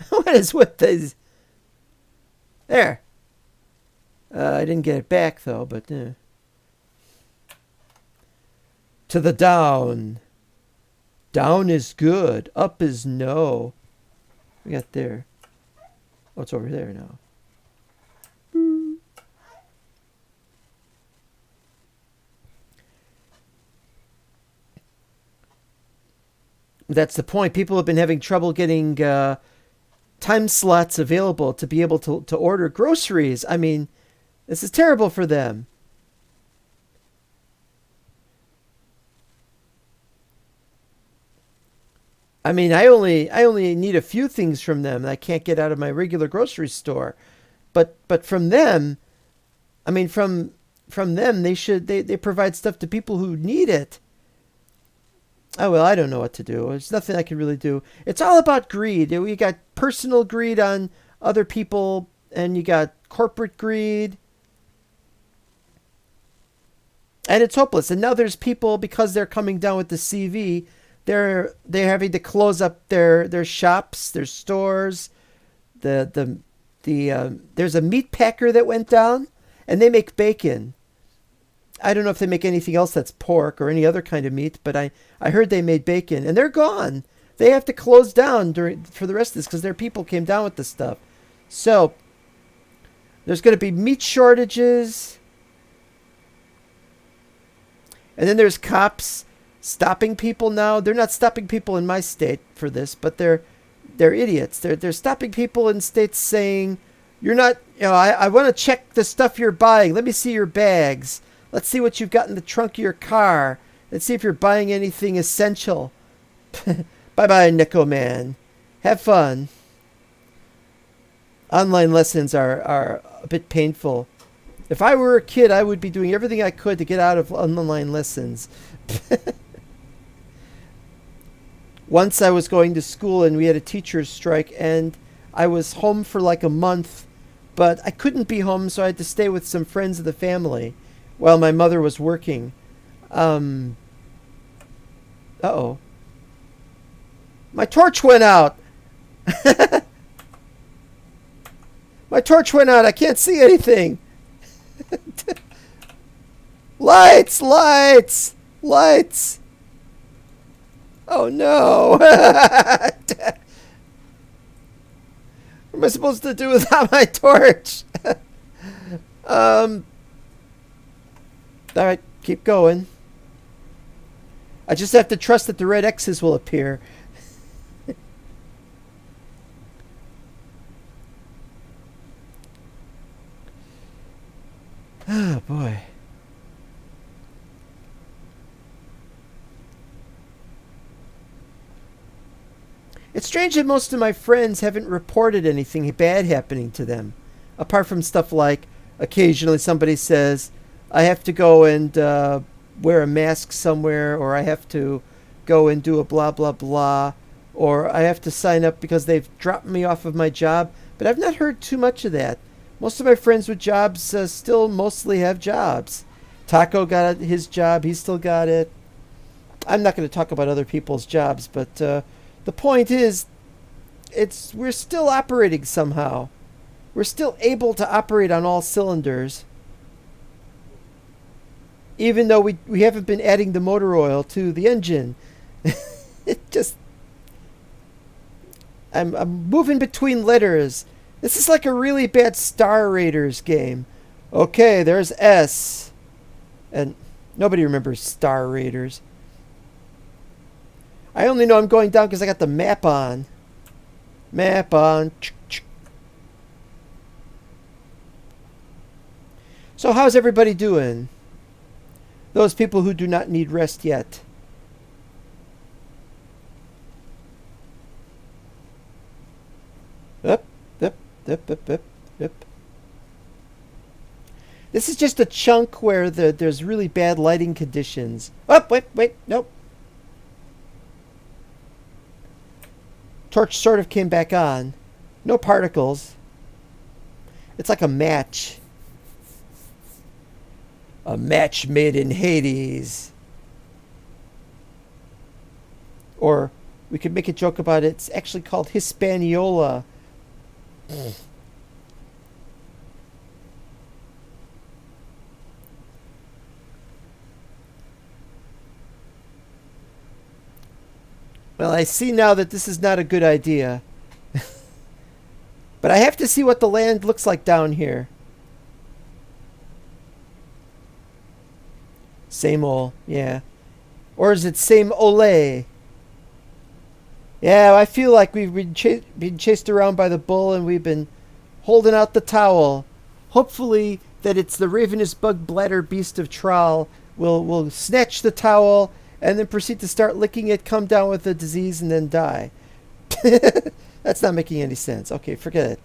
What is with these? There. I didn't get it back, though, but... To the down. Down is good. Up is no. We got there. Oh, it's over there now. That's the point. People have been having trouble getting time slots available to be able to order groceries. I mean, this is terrible for them. I mean, I only need a few things from them that I can't get out of my regular grocery store. But from them, I mean, from them, they provide stuff to people who need it. Oh, well, I don't know what to do. There's nothing I can really do. It's all about greed. We got personal greed on other people, and you got corporate greed. And it's hopeless. And now there's people, because they're coming down with the CV, they're having to close up their shops, their stores. There's a meat packer that went down, and they make bacon. I don't know if they make anything else that's pork or any other kind of meat, but I heard they made bacon, and they're gone. They have to close down for the rest of this because their people came down with the stuff. So there's going to be meat shortages. And then there's cops stopping people now. They're not stopping people in my state for this, but they're idiots. They're stopping people in states saying, "You're not, I want to check the stuff you're buying. Let me see your bags. Let's see what you've got in the trunk of your car. Let's see if you're buying anything essential." Bye-bye, Nico Man. Have fun. Online lessons are a bit painful. If I were a kid, I would be doing everything I could to get out of online lessons. Once I was going to school and we had a teacher's strike, and I was home for like a month, but I couldn't be home, so I had to stay with some friends of the family while my mother was working. Uh-oh. My torch went out. My torch went out. I can't see anything. Lights, lights, lights. Oh no. What am I supposed to do without my torch? All right, keep going. I just have to trust that the red X's will appear. Oh, boy. It's strange that most of my friends haven't reported anything bad happening to them. Apart from stuff like occasionally somebody says, I have to go and wear a mask somewhere, or I have to go and do a blah, blah, blah, or I have to sign up because they've dropped me off of my job. But I've not heard too much of that. Most of my friends with jobs still mostly have jobs. Taco got his job. He's still got it. I'm not going to talk about other people's jobs, but the point is, we're still operating somehow. We're still able to operate on all cylinders, even though we haven't been adding the motor oil to the engine. It just... I'm moving between letters. This is like a really bad Star Raiders game. Okay, there's S. And nobody remembers Star Raiders. I only know I'm going down because I got the map on. Map on. So how's everybody doing? Those people who do not need rest yet. Up, up, up, up, up. Yep. This is just a chunk where there's really bad lighting conditions. Oh, wait, nope. Torch sort of came back on. No particles. It's like a match. A match made in Hades. Or we could make a joke about it. It's actually called Hispaniola. Well, I see now that this is not a good idea. But I have to see what the land looks like down here. Same ol', yeah. Or is it same ole? Yeah, I feel like we've been chased around by the bull and we've been holding out the towel. Hopefully that it's the ravenous bug bladder beast of Tral will snatch the towel and then proceed to start licking it, come down with the disease, and then die. That's not making any sense. Okay, forget it.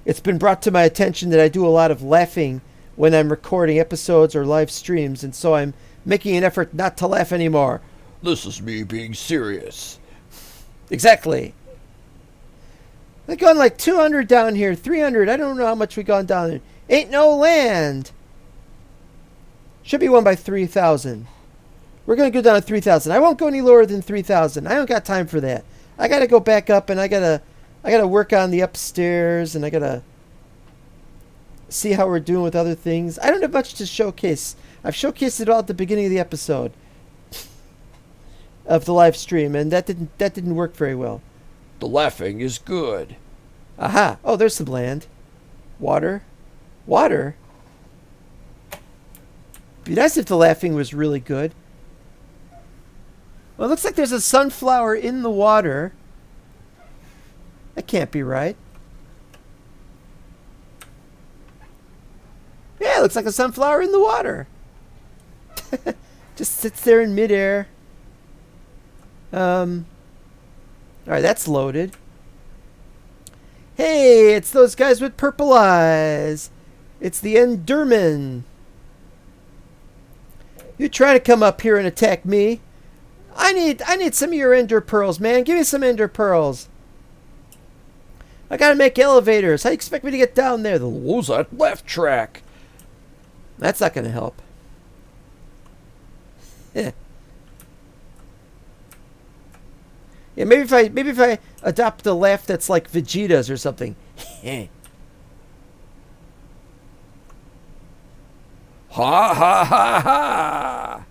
It's been brought to my attention that I do a lot of laughing when I'm recording episodes or live streams, and so I'm making an effort not to laugh anymore. This is me being serious. Exactly. We've gone like 200 down here, 300. I don't know how much we've gone down there. Ain't no land. Should be won by 3,000. We're going to go down to 3,000. I won't go any lower than 3,000. I don't got time for that. I got to go back up, and I got to work on the upstairs, and I got to see how we're doing with other things. I don't have much to showcase. I've showcased it all at the beginning of the episode of the live stream, and that didn't work very well. The laughing is good. Aha. Oh, there's some land. Water. Water? Be nice if the laughing was really good. Well, it looks like there's a sunflower in the water. That can't be right. Yeah, it looks like a sunflower in the water. Just sits there in midair. Alright, that's loaded. Hey, it's those guys with purple eyes. It's the Enderman. You try to come up here and attack me. I need some of your ender pearls, man. Give me some ender pearls. I gotta make elevators. How do you expect me to get down there? Who's that left track? That's not gonna help. Yeah. Yeah, maybe if I adopt a laugh that's like Vegeta's or something. Ha ha ha ha!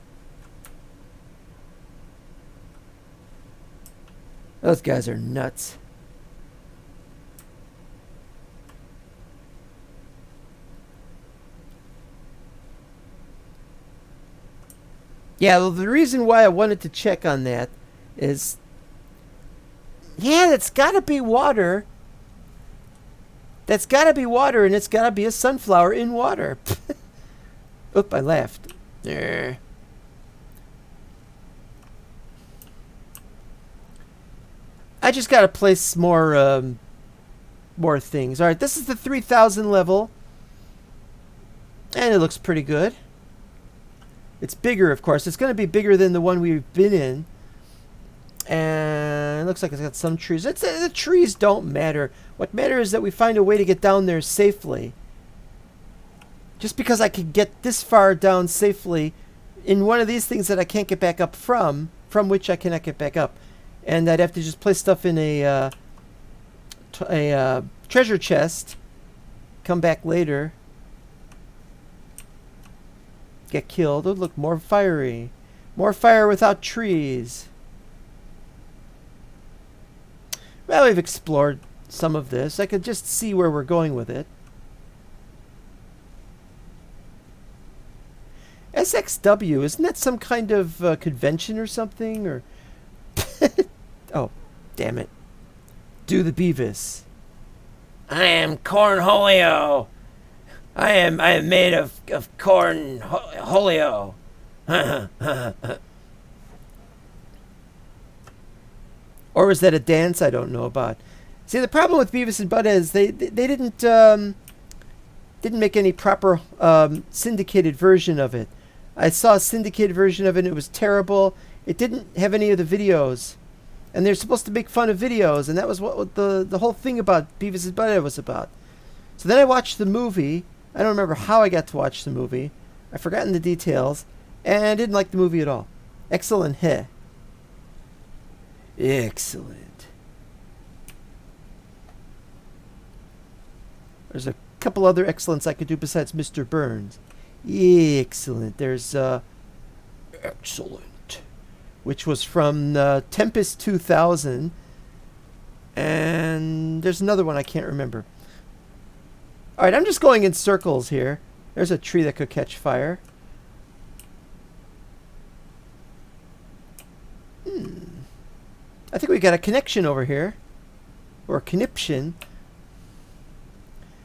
Those guys are nuts. Yeah, well, the reason why I wanted to check on that is, yeah, that's got to be water. That's got to be water, and it's got to be a sunflower in water. Oop, I laughed. There. I just got to place more things. All right, this is the 3,000 level, and it looks pretty good. It's bigger, of course. It's going to be bigger than the one we've been in. And it looks like it's got some trees. The trees don't matter. What matters is that we find a way to get down there safely. Just because I could get this far down safely in one of these things that I can't get back up from which I cannot get back up. And I'd have to just place stuff in a treasure chest. Come back later. Get killed. Oh, look, more fiery. More fire without trees. Well, we've explored some of this. I could just see where we're going with it. SXW, isn't that some kind of convention or something? Or oh, damn it. Do the Beavis. I am Cornholio. I am made of cornholio. Or was that a dance I don't know about? See, the problem with Beavis and Butthead is they didn't make any proper syndicated version of it. I saw a syndicated version of it and it was terrible. It didn't have any of the videos. And they're supposed to make fun of videos, and that was what the whole thing about Beavis and Butthead was about. So then I watched the movie. I don't remember how I got to watch the movie. I've forgotten the details. And I didn't like the movie at all. Excellent. Heh. Excellent. There's a couple other excellents I could do besides Mr. Burns. Excellent. There's Excellent. which was from Tempest 2000. And there's another one I can't remember. All right, I'm just going in circles here. There's a tree that could catch fire. I think we got a connection over here. Or a conniption.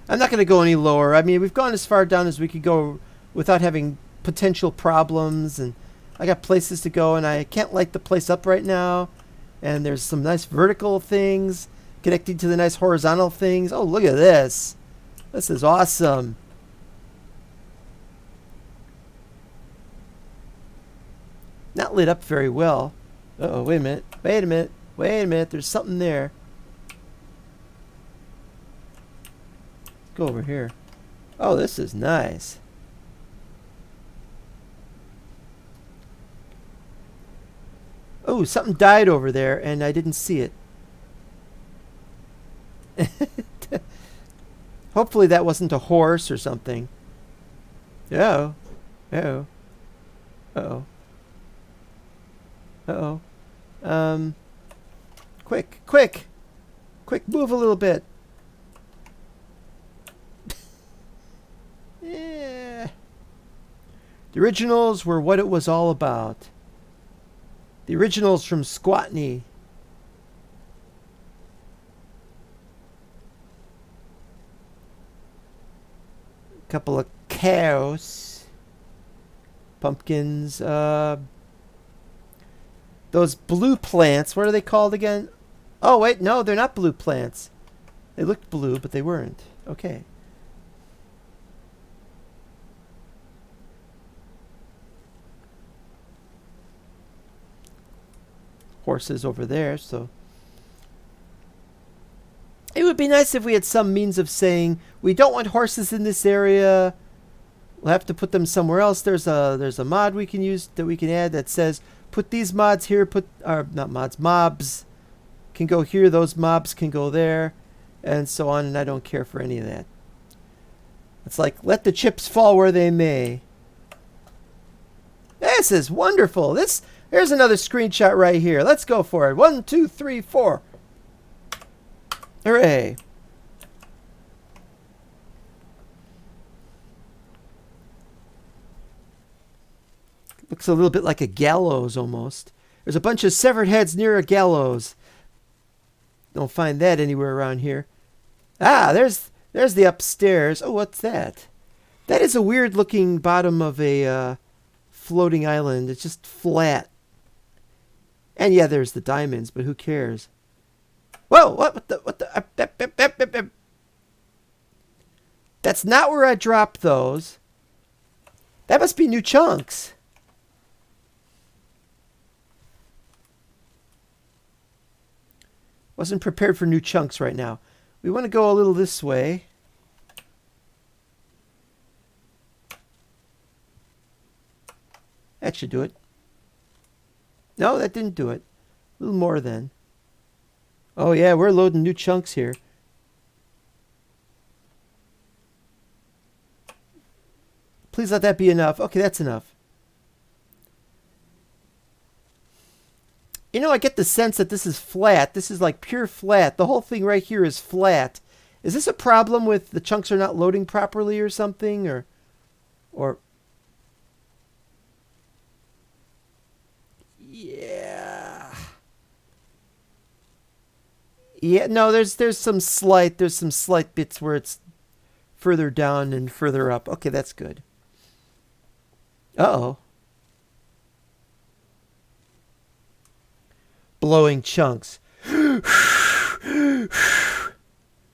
I'm not going to go any lower. I mean, we've gone as far down as we could go without having potential problems. And I got places to go, and I can't light the place up right now. And there's some nice vertical things connecting to the nice horizontal things. Oh, look at this. This is awesome. Not lit up very well. Uh-oh, wait a minute. Wait a minute. Wait a minute. There's something there. Go over here. Oh, this is nice. Oh, something died over there, and I didn't see it. Hopefully that wasn't a horse or something. Uh-oh. Uh-oh. Uh-oh. Uh-oh. Quick, quick! Quick, move a little bit. Yeah. The originals were what it was all about. The originals from Squatney. A couple of cows. Pumpkins. Those blue plants, what are they called again? Oh, wait, no, they're not blue plants. They looked blue, but they weren't. Okay. Horses over there, so it would be nice if we had some means of saying we don't want horses in this area. We'll have to put them somewhere else. There's a mod we can use that we can add that says put these mods here, not mods, mobs can go here, those mobs can go there, and so on, and I don't care for any of that. It's like let the chips fall where they may. This is wonderful. Here's another screenshot right here. Let's go for it. 1, 2, 3, 4. Hooray. Looks a little bit like a gallows almost. There's a bunch of severed heads near a gallows. Don't find that anywhere around here. Ah, there's the upstairs. Oh, what's that? That is a weird looking bottom of a floating island. It's just flat. And yeah, there's the diamonds, but who cares? Whoa, what the? That's not where I dropped those. That must be new chunks. Wasn't prepared for new chunks right now. We want to go a little this way. That should do it. No, that didn't do it. A little more then. Oh yeah, we're loading new chunks here. Please let that be enough. Okay, that's enough. You know, I get the sense that this is flat. This is like pure flat. The whole thing right here is flat. Is this a problem with the chunks are not loading properly or something? Or yeah. Yeah, no, there's some slight bits where it's further down and further up. Okay, that's good. Uh-oh. Blowing chunks.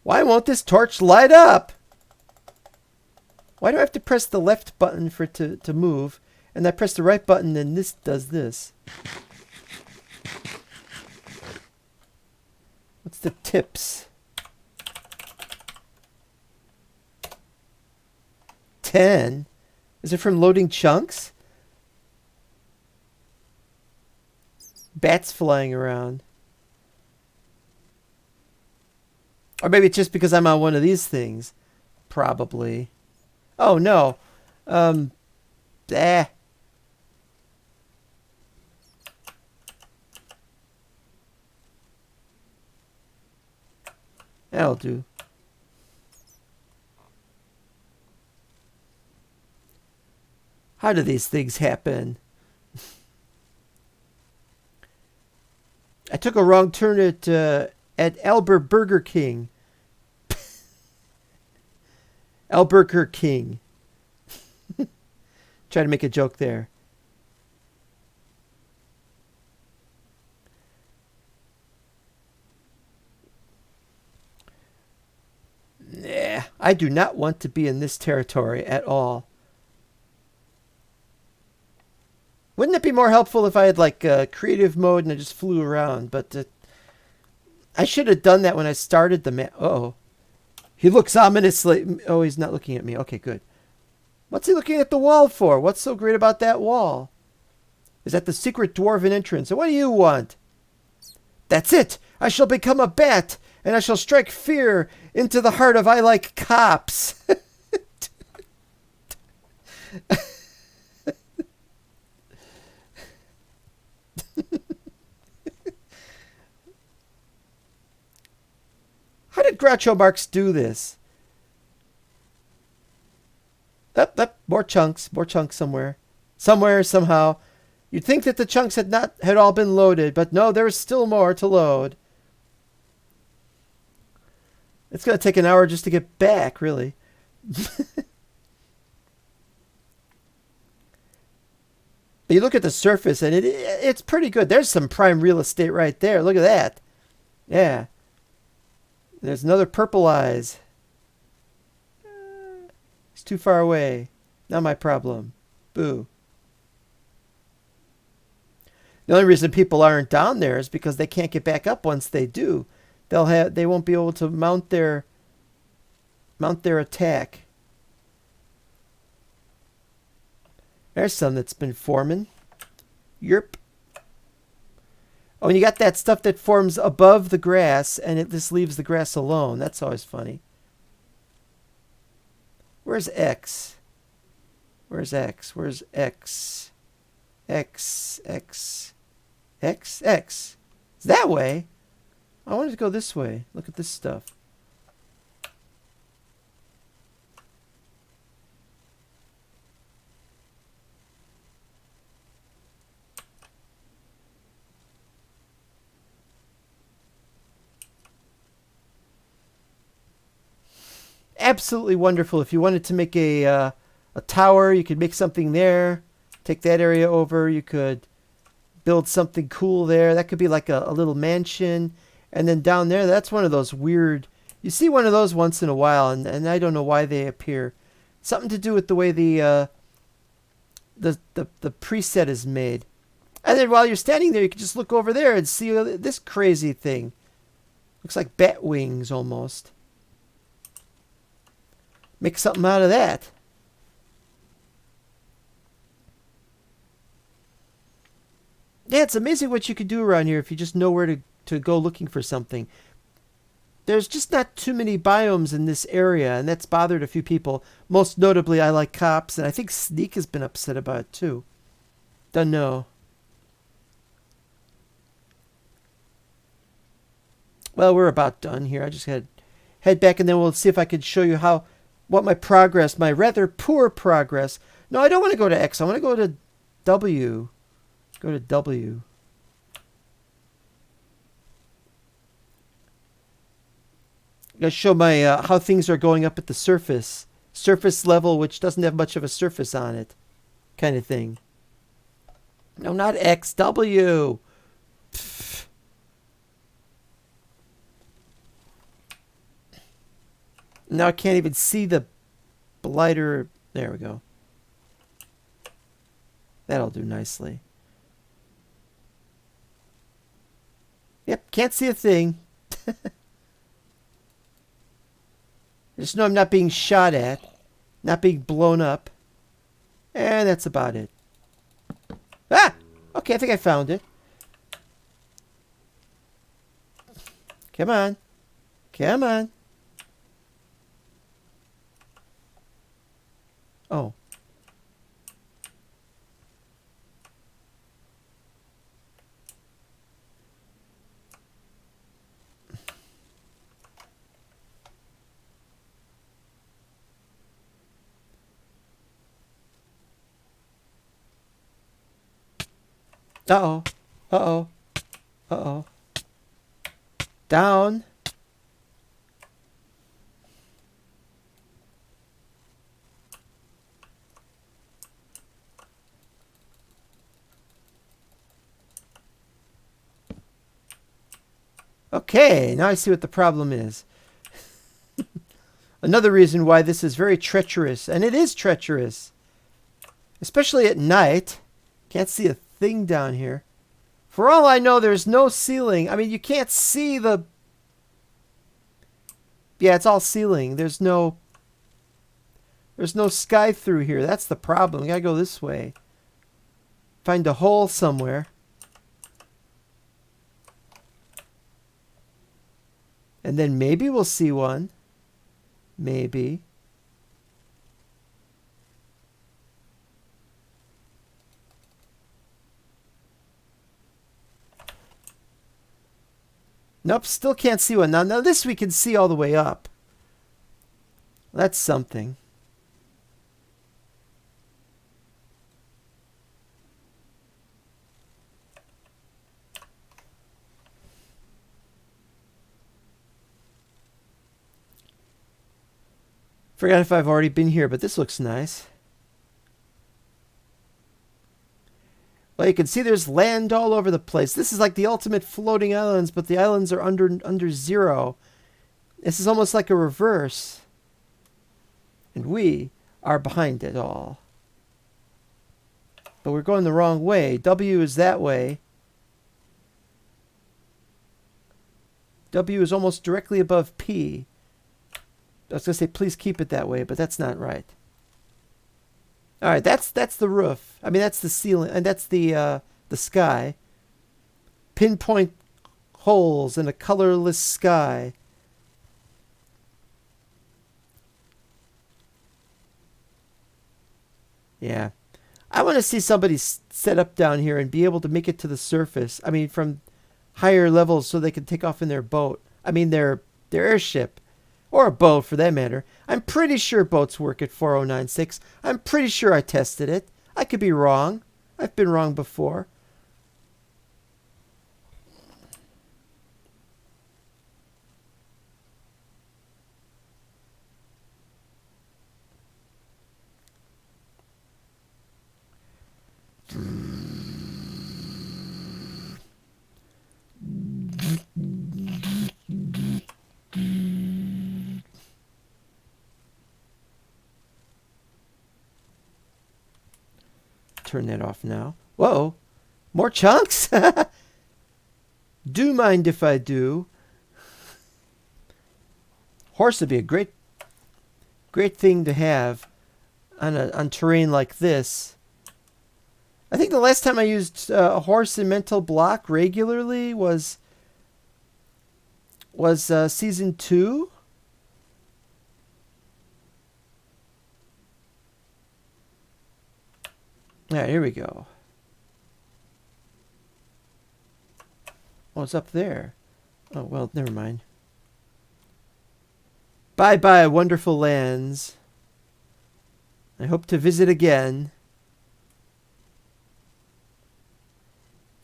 Why won't this torch light up? Why do I have to press the left button for it to move? And I press the right button and this does this. What's the tips? 10? Is it from loading chunks? Bats flying around. Or maybe it's just because I'm on one of these things. Probably. Oh, no. That'll do. How do these things happen? I took a wrong turn at Albert Burger King. Alburquerque King. Try to make a joke there. Nah, I do not want to be in this territory at all. Wouldn't it be more helpful if I had like creative mode and I just flew around? But I should have done that when I started the map. Uh-oh. He looks ominously. Oh, he's not looking at me. Okay, good. What's he looking at the wall for? What's so great about that wall? Is that the secret dwarven entrance? And what do you want? That's it. I shall become a bat, and I shall strike fear into the heart of I like cops. How did Groucho Marx do this? Up, more chunks somewhere. Somewhere, somehow. You'd think that the chunks had all been loaded, but no, there was still more to load. It's going to take an hour just to get back, really. But you look at the surface, and it's pretty good. There's some prime real estate right there. Look at that. Yeah. There's another purple eyes. It's too far away. Not my problem. Boo. The only reason people aren't down there is because they can't get back up once they do. They won't be able to mount their attack. There's some that's been forming. Yerp. Oh, and you got that stuff that forms above the grass, and it just leaves the grass alone. That's always funny. Where's X? Where's X? Where's X? X. It's that way. I wanted to go this way. Look at this stuff. Absolutely wonderful. If you wanted to make a tower, you could make something there. Take that area over. You could build something cool there. That could be like a little mansion. And then down there, that's one of those weird... You see one of those once in a while, and I don't know why they appear. Something to do with the way the preset is made. And then while you're standing there, you can just look over there and see this crazy thing. Looks like bat wings almost. Make something out of that. Yeah, it's amazing what you can do around here if you just know where to go looking for something. There's just not too many biomes in this area, and that's bothered a few people. Most notably, I like cops, and I think Sneak has been upset about it too. Don't know. Well, we're about done here. I just had head back, and then we'll see if I can show you what my progress, my rather poor progress. No, I don't want to go to X. I want to go to W. Go to W. I'm going to show my how things are going up at the surface level, which doesn't have much of a surface on it, kind of thing. No, not X, W. Pfft. Now I can't even see the blighter. There we go. That'll do nicely. Yep, can't see a thing. Just know I'm not being shot at, not being blown up. And that's about it. Ah! Okay, I think I found it. Come on. Come on. Oh. Uh-oh. Uh-oh. Uh-oh. Down. Okay, now I see what the problem is. Another reason why this is very treacherous, and it is treacherous, especially at night. Can't see a thing down here. For all I know, there's no ceiling. I mean, you can't see the... Yeah, it's all ceiling. There's no sky through here. That's the problem. We gotta go this way. Find a hole somewhere. And then maybe we'll see one. Maybe. Nope, still can't see one. Now this we can see all the way up. That's something. Forgot if I've already been here, but this looks nice. Well, you can see there's land all over the place. This is like the ultimate floating islands, but the islands are under zero. This is almost like a reverse. And we are behind it all. But we're going the wrong way. W is that way. W is almost directly above P. I was going to say, please keep it that way, but that's not right. All right, that's the roof. I mean, that's the ceiling, and that's the sky. Pinpoint holes in a colorless sky. Yeah. I want to see somebody set up down here and be able to make it to the surface. I mean, from higher levels so they can take off in their boat. I mean, their airship. Or a boat, for that matter. I'm pretty sure boats work at 4096. I'm pretty sure I tested it. I could be wrong. I've been wrong before. Turn that off now. Whoa, more chunks? Do mind if I do. Horse would be a great thing to have on terrain like this. I think the last time I used a horse in mental block regularly was season 2. All right, here we go. Oh, it's up there. Oh, well, never mind. Bye-bye, wonderful lands. I hope to visit again.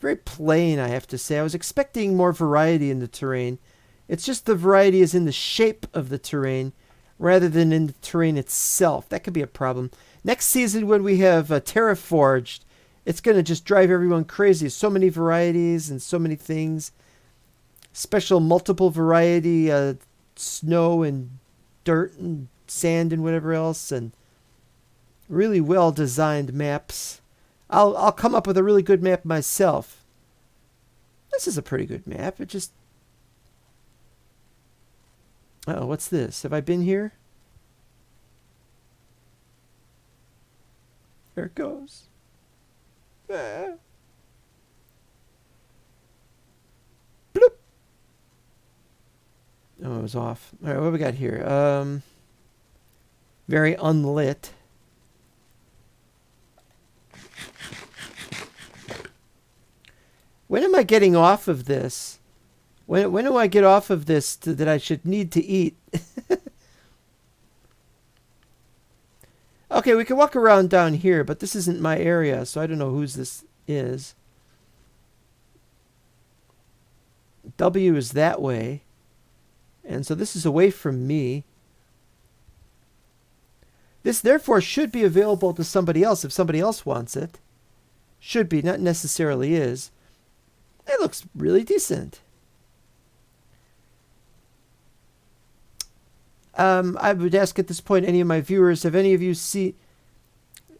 Very plain, I have to say. I was expecting more variety in the terrain. It's just the variety is in the shape of the terrain rather than in the terrain itself. That could be a problem. Next season, when we have Terraforged, it's going to just drive everyone crazy. So many varieties and so many things. Special multiple variety snow and dirt and sand and whatever else, and really well designed maps. I'll come up with a really good map myself. This is a pretty good map. It just... Oh, what's this? Have I been here? There it goes. Ah. Bloop. Oh, it was off. All right, what do we got here? Very unlit. When am I getting off of this? When do I get off of this that I should need to eat? Okay, we can walk around down here, but this isn't my area, so I don't know whose this is. W is that way. And so this is away from me. This, therefore, should be available to somebody else if somebody else wants it. Should be, not necessarily is. It looks really decent. I would ask at this point, any of my viewers, have any of you see...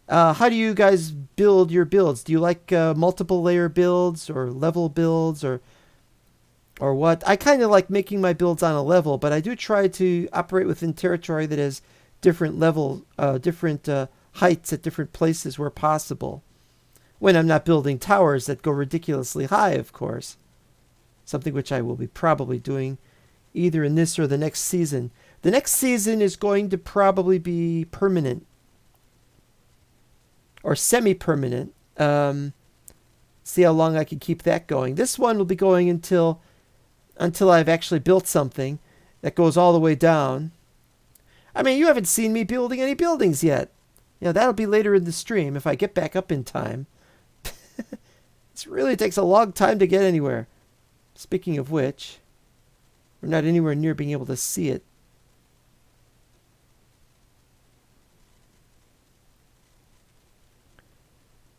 how do you guys build your builds? Do you like multiple layer builds or level builds or what? I kind of like making my builds on a level, but I do try to operate within territory that has different level, different heights at different places where possible. When I'm not building towers that go ridiculously high, of course. Something which I will be probably doing either in this or the next season. The next season is going to probably be permanent. Or semi-permanent. See how long I can keep that going. This one will be going until I've actually built something that goes all the way down. I mean, you haven't seen me building any buildings yet. You know, that'll be later in the stream if I get back up in time. It really takes a long time to get anywhere. Speaking of which, we're not anywhere near being able to see it.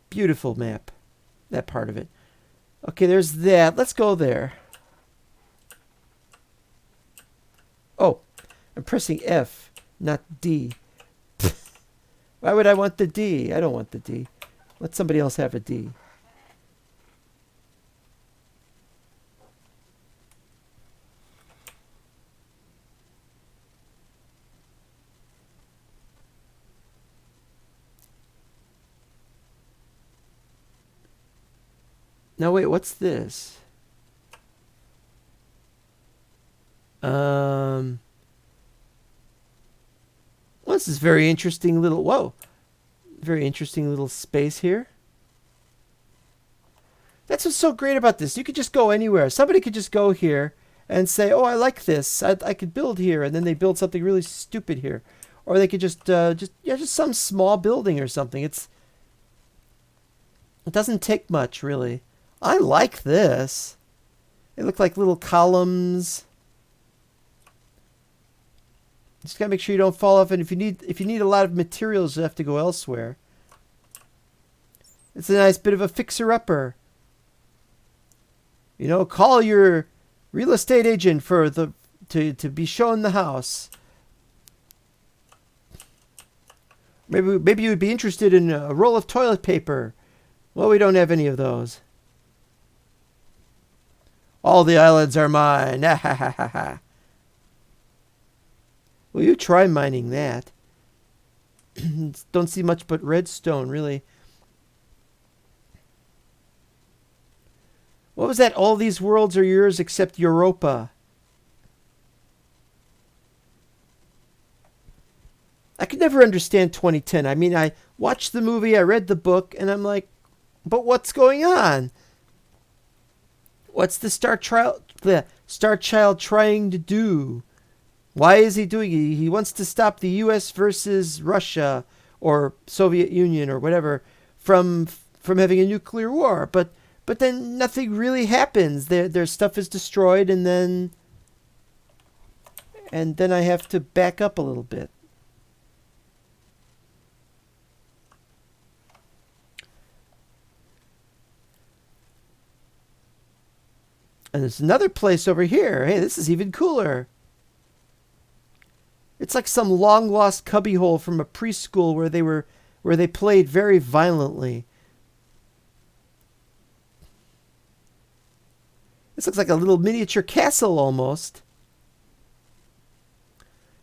Beautiful map. That part of it. Okay, there's that. Let's go there. Oh, I'm pressing F, not D. Why would I want the D? I don't want the D. Let somebody else have a D. Now wait, what's this? Well, this is very interesting little, whoa. Very interesting little space here. That's what's so great about this. You could just go anywhere. Somebody could just go here and say, oh, I like this. I could build here. And then they build something really stupid here. Or they could just some small building or something. It doesn't take much, really. I like this. They look like little columns. Just gotta make sure you don't fall off, and if you need a lot of materials, you have to go elsewhere. It's a nice bit of a fixer-upper. You know, call your real estate agent for to be shown the house. Maybe you would be interested in a roll of toilet paper. Well, we don't have any of those. All the islands are mine. Ha ha ha ha ha. Well, you try mining that. Don't see much but redstone, really. What was that? All these worlds are yours except Europa. I could never understand 2010. I mean, I watched the movie, I read the book, and I'm like, but what's going on? What's the Star Child trying to do? Why is he doing it? He wants to stop the U.S. versus Russia or Soviet Union or whatever from having a nuclear war. But then nothing really happens. Their stuff is destroyed, and then I have to back up a little bit. And there's another place over here. Hey, this is even cooler. It's like some long lost cubbyhole from a preschool where they played very violently. This looks like a little miniature castle almost.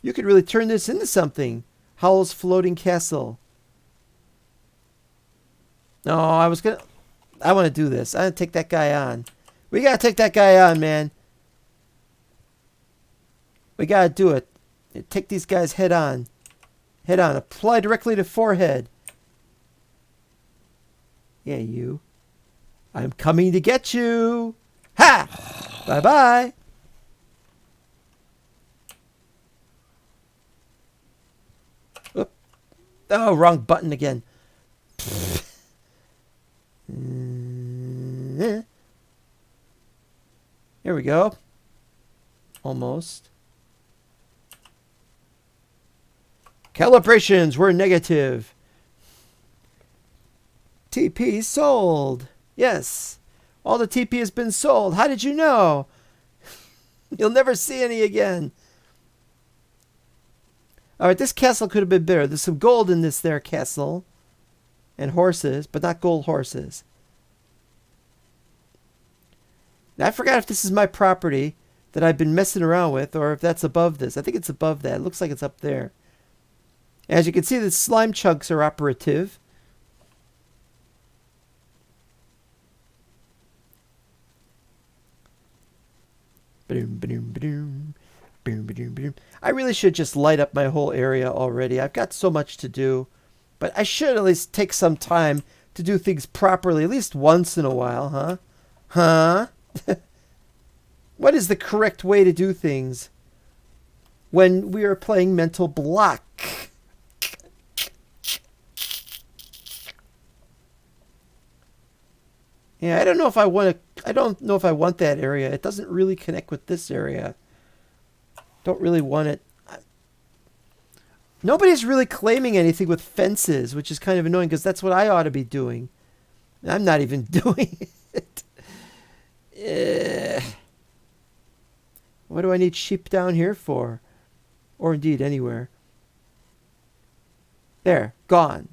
You could really turn this into something. Howl's Floating Castle. No, I want to do this. I want to take that guy on. We got to take that guy on, man. We got to do it. Take these guys head on. Head on. Apply directly to forehead. Yeah, you. I'm coming to get you. Ha! Bye-bye. Oop. Oh, wrong button again. Here we go. Almost. Calibrations were negative. TP sold. Yes. All the TP has been sold. How did you know? You'll never see any again. Alright, this castle could have been better. There's some gold in this there castle. And horses, but not gold horses. Now, I forgot if this is my property that I've been messing around with, or if that's above this. I think it's above that. It looks like it's up there. As you can see, the slime chunks are operative. Boom, boom, boom, boom, boom, boom. I really should just light up my whole area already. I've got so much to do. But I should at least take some time to do things properly, at least once in a while, huh? Huh? What is the correct way to do things when we are playing Mental Block? Yeah, I don't know if I want to. I don't know if I want that area. It doesn't really connect with this area. Don't really want it. Nobody's really claiming anything with fences, which is kind of annoying because that's what I ought to be doing. I'm not even doing it. What do I need sheep down here for? Or indeed anywhere. There, gone.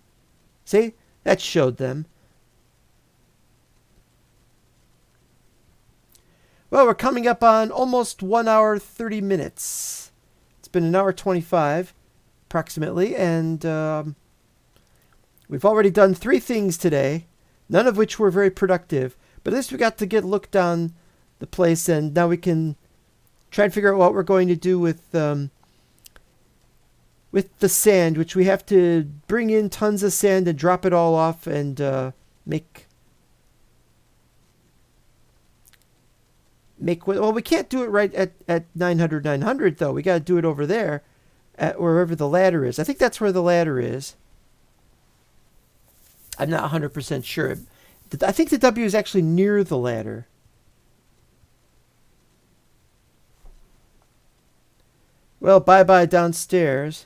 See? That showed them. Well, we're coming up on almost 1 hour, 30 minutes. It's been 1 hour 25. Approximately, and we've already done 3 things today, none of which were very productive, but at least we got to get a look down the place, and now we can try and figure out what we're going to do with the sand, which we have to bring in tons of sand and drop it all off and make well, we can't do it right at 900 though. We got to do it over there at wherever the ladder is. I think that's where the ladder is. I'm not 100% sure. I think the W is actually near the ladder. Well, bye-bye downstairs.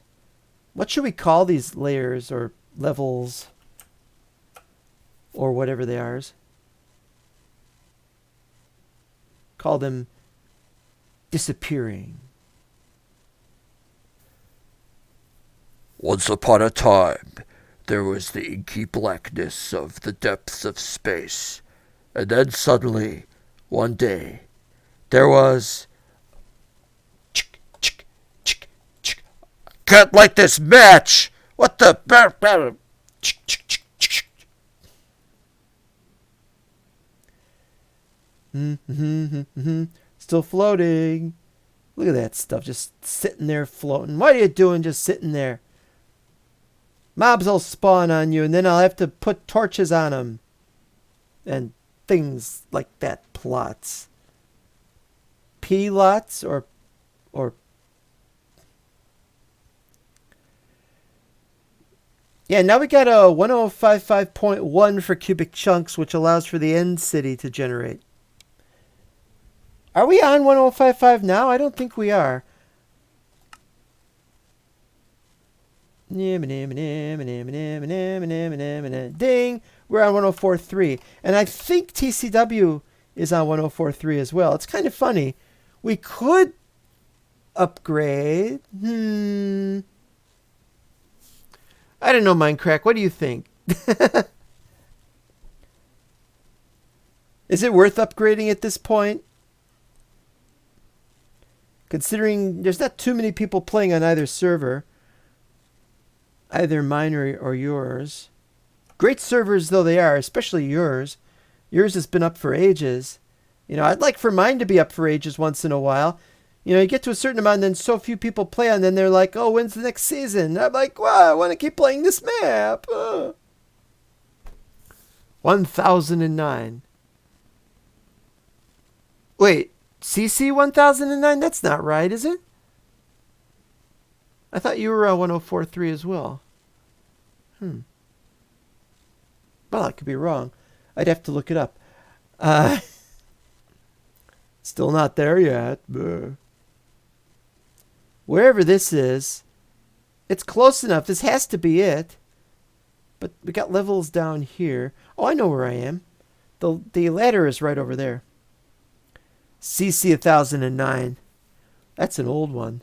What should we call these layers or levels or whatever they are? Call them disappearing. Once upon a time, there was the inky blackness of the depths of space. And then suddenly, one day, there was... Can't light this match! What the... Still floating. Look at that stuff, just sitting there floating. What are you doing just sitting there? Mobs will spawn on you, and then I'll have to put torches on them. And things like that. Plots. P-lots or... Yeah, now we got a 1055.1 for cubic chunks, which allows for the end city to generate. Are we on 1055 now? I don't think we are. Ding! We're on 1043. And I think TCW is on 1043 as well. It's kind of funny. We could upgrade. I don't know, Minecraft. What do you think? Is it worth upgrading at this point? Considering there's not too many people playing on either server. Either mine or yours. Great servers though they are, especially yours. Yours has been up for ages. I'd like for mine to be up for ages once in a while. You get to a certain amount and then so few people play and then they're like, oh, when's the next season? And I'm like, wow, I want to keep playing this map. 1009. Wait, CC 1009? That's not right, is it? I thought you were 1043 as well. Well, I could be wrong. I'd have to look it up. Still not there yet. Wherever this is, it's close enough. This has to be it. But we got levels down here. Oh, I know where I am. The ladder is right over there. CC 1009. That's an old one.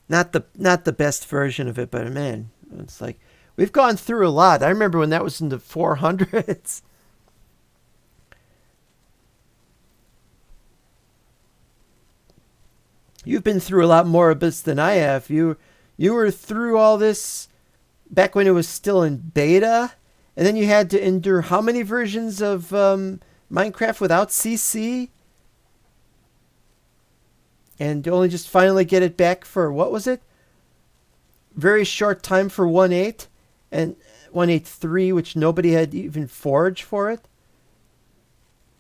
Not the best version of it, but man, it's like we've gone through a lot. I remember when that was in the 400s. You've been through a lot more of this than I have. You were through all this back when it was still in beta, and then you had to endure how many versions of Minecraft without CC? And only just finally get it back for, what was it? Very short time for 1.8 and 1.8.3, which nobody had even forged for it.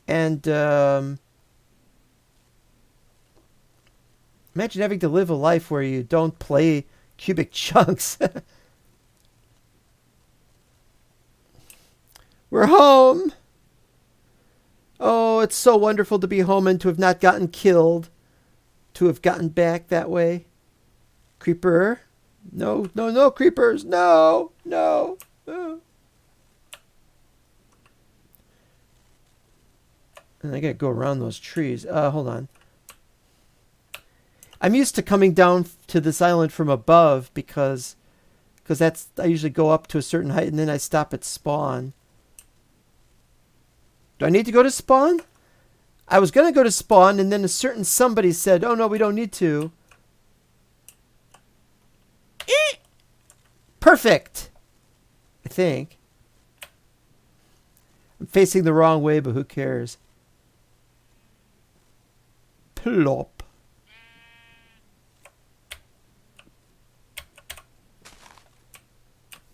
And imagine having to live a life where you don't play cubic chunks. We're home. Oh, it's so wonderful to be home and to have not gotten killed. To have gotten back that way. Creeper. No, creepers. No. And I gotta go around those trees. Hold on. I'm used to coming down to this island from above because that's, I usually go up to a certain height and then I stop at spawn. Do I need to go to spawn? I was going to go to spawn, and then a certain somebody said, oh, no, we don't need to. Perfect. I think. I'm facing the wrong way, but who cares? Plop.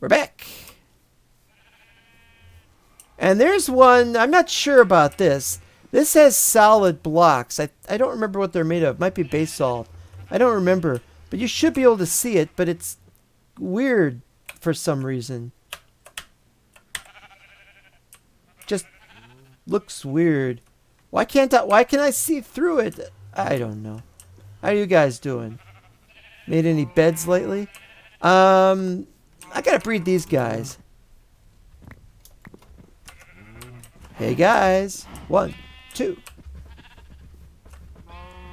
We're back. And there's one, I'm not sure about this. This has solid blocks. I don't remember what they're made of. Might be basalt. I don't remember. But you should be able to see it, but it's weird for some reason. Just looks weird. Why can I see through it? I don't know. How are you guys doing? Made any beds lately? I gotta breed these guys. Hey guys. 1, 2.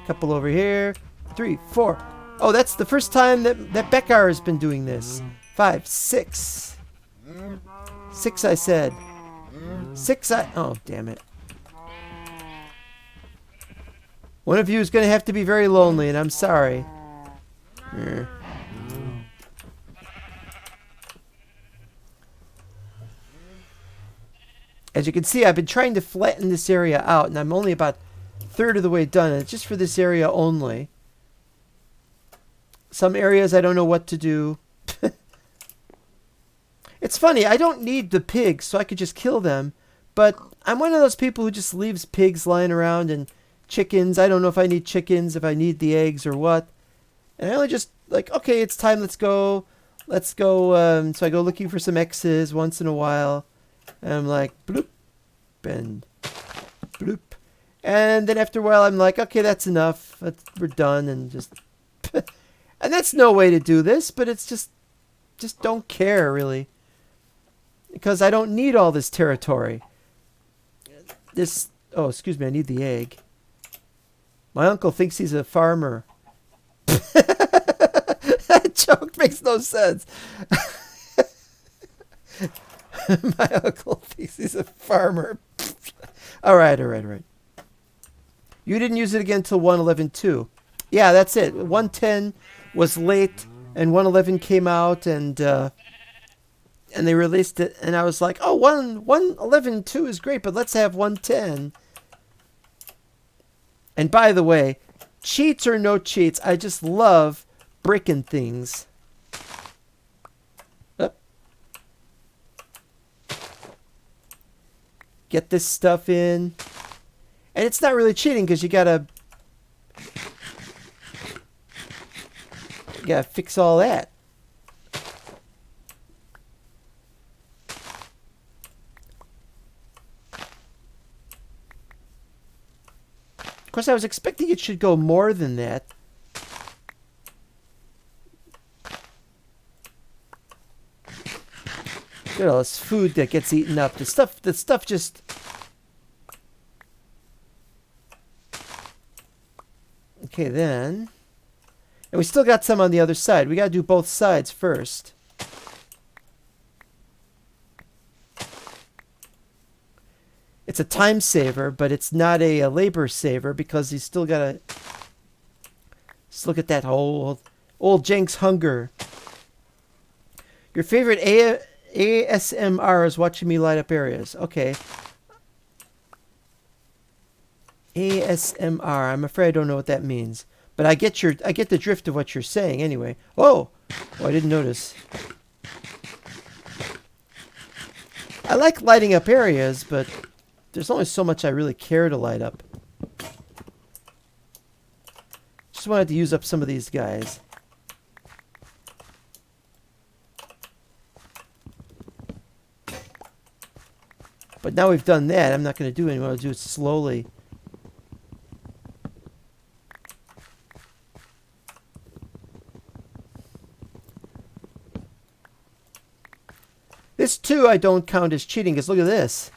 Couple over here. 3, 4. Oh, that's the first time that Bekar has been doing this. 5, 6. 6 I said. 6 oh, damn it. One of you is going to have to be very lonely, and I'm sorry. As you can see, I've been trying to flatten this area out, and I'm only about a third of the way done. And it's just for this area only. Some areas I don't know what to do. It's funny, I don't need the pigs, so I could just kill them. But I'm one of those people who just leaves pigs lying around and chickens. I don't know if I need chickens, if I need the eggs or what. And I only just, like, okay, it's time, let's go. Let's go. So I go looking for some X's once in a while. And I'm like, bloop, and bloop. And then after a while, I'm like, okay, that's enough. We're done. And just, and that's no way to do this, but it's just, just don't care, really. Because I don't need all this territory. Oh, excuse me, I need the egg. My uncle thinks he's a farmer. That joke makes no sense. My uncle thinks he's a farmer. All right. You didn't use it again until 111.2. Yeah, that's it. 110 was late, and 111 came out, and they released it, and I was like, oh, 111.2 is great, but let's have 110. And by the way, cheats or no cheats, I just love breaking things. Up. Get this stuff in. And it's not really cheating because you gotta fix all that. Of course, I was expecting it should go more than that. Look at all this food that gets eaten up. The stuff just... Okay, then. And we still got some on the other side. We gotta do both sides first. It's a time saver, but it's not a labor saver because you still gotta... Just look at that old Jenks hunger. Your favorite ASMR is watching me light up areas. Okay. ASMR. I'm afraid I don't know what that means, but I get the drift of what you're saying anyway. Oh, I didn't notice. I like lighting up areas, but there's only so much I really care to light up. Just wanted to use up some of these guys. But now we've done that, I'm not going to do it anymore. I'll do it slowly. This too I don't count as cheating because look at this.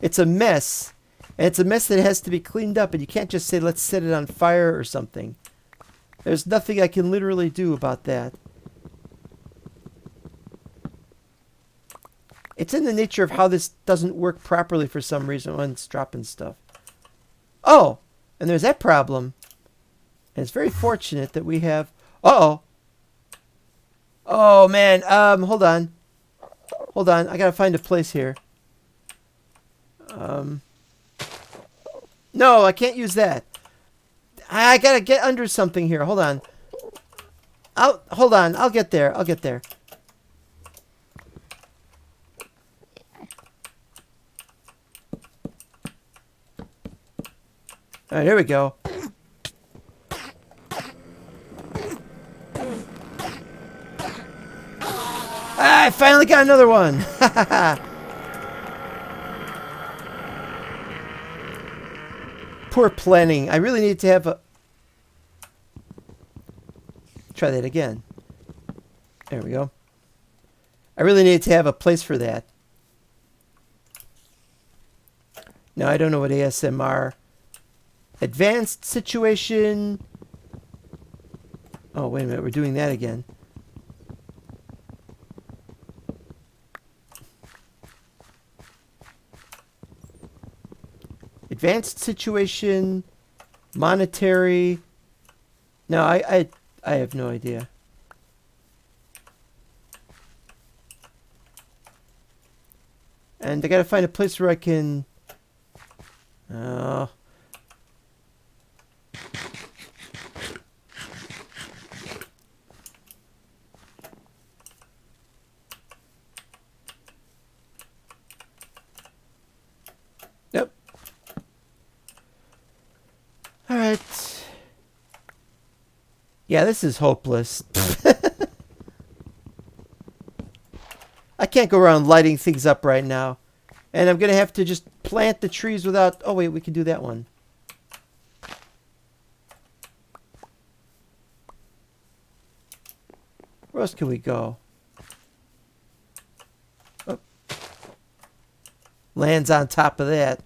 It's a mess. And it's a mess that has to be cleaned up, and you can't just say let's set it on fire or something. There's nothing I can literally do about that. It's in the nature of how this doesn't work properly for some reason when it's dropping stuff. Oh, and there's that problem. And it's very fortunate that we have... Uh-oh. Oh, man. Hold on. Hold on. I gotta find a place here. No, I can't use that. I gotta get under something here. Hold on. Hold on. I'll get there. I'll get there. Alright, here we go. I finally got another one. Poor planning. I really need to have a... Try that again. There we go. I really need to have a place for that. Now, I don't know what ASMR... Advanced situation... Oh, wait a minute. We're doing that again. Advanced situation, monetary. No, I have no idea. And I gotta find a place where I can. Yep. Alright. Yeah, this is hopeless. I can't go around lighting things up right now. And I'm going to have to just plant the trees without... Oh, wait, we can do that one. Where else can we go? lands on top of that.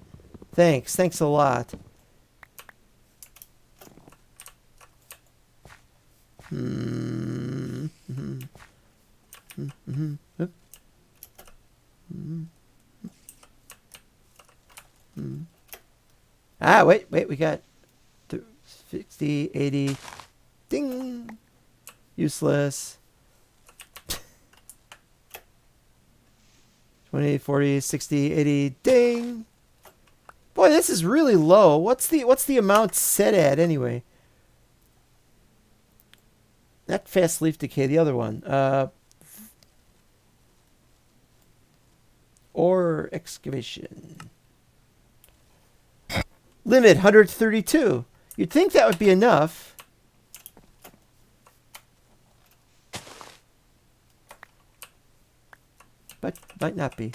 Thanks a lot. Ah, wait, we got 60, 80, ding, useless. 20, 40, 60, 80, ding. Boy, this is really low. What's the amount set at anyway? Not fast leaf decay, the other one. Or excavation. Limit 132. You'd think that would be enough. But might not be.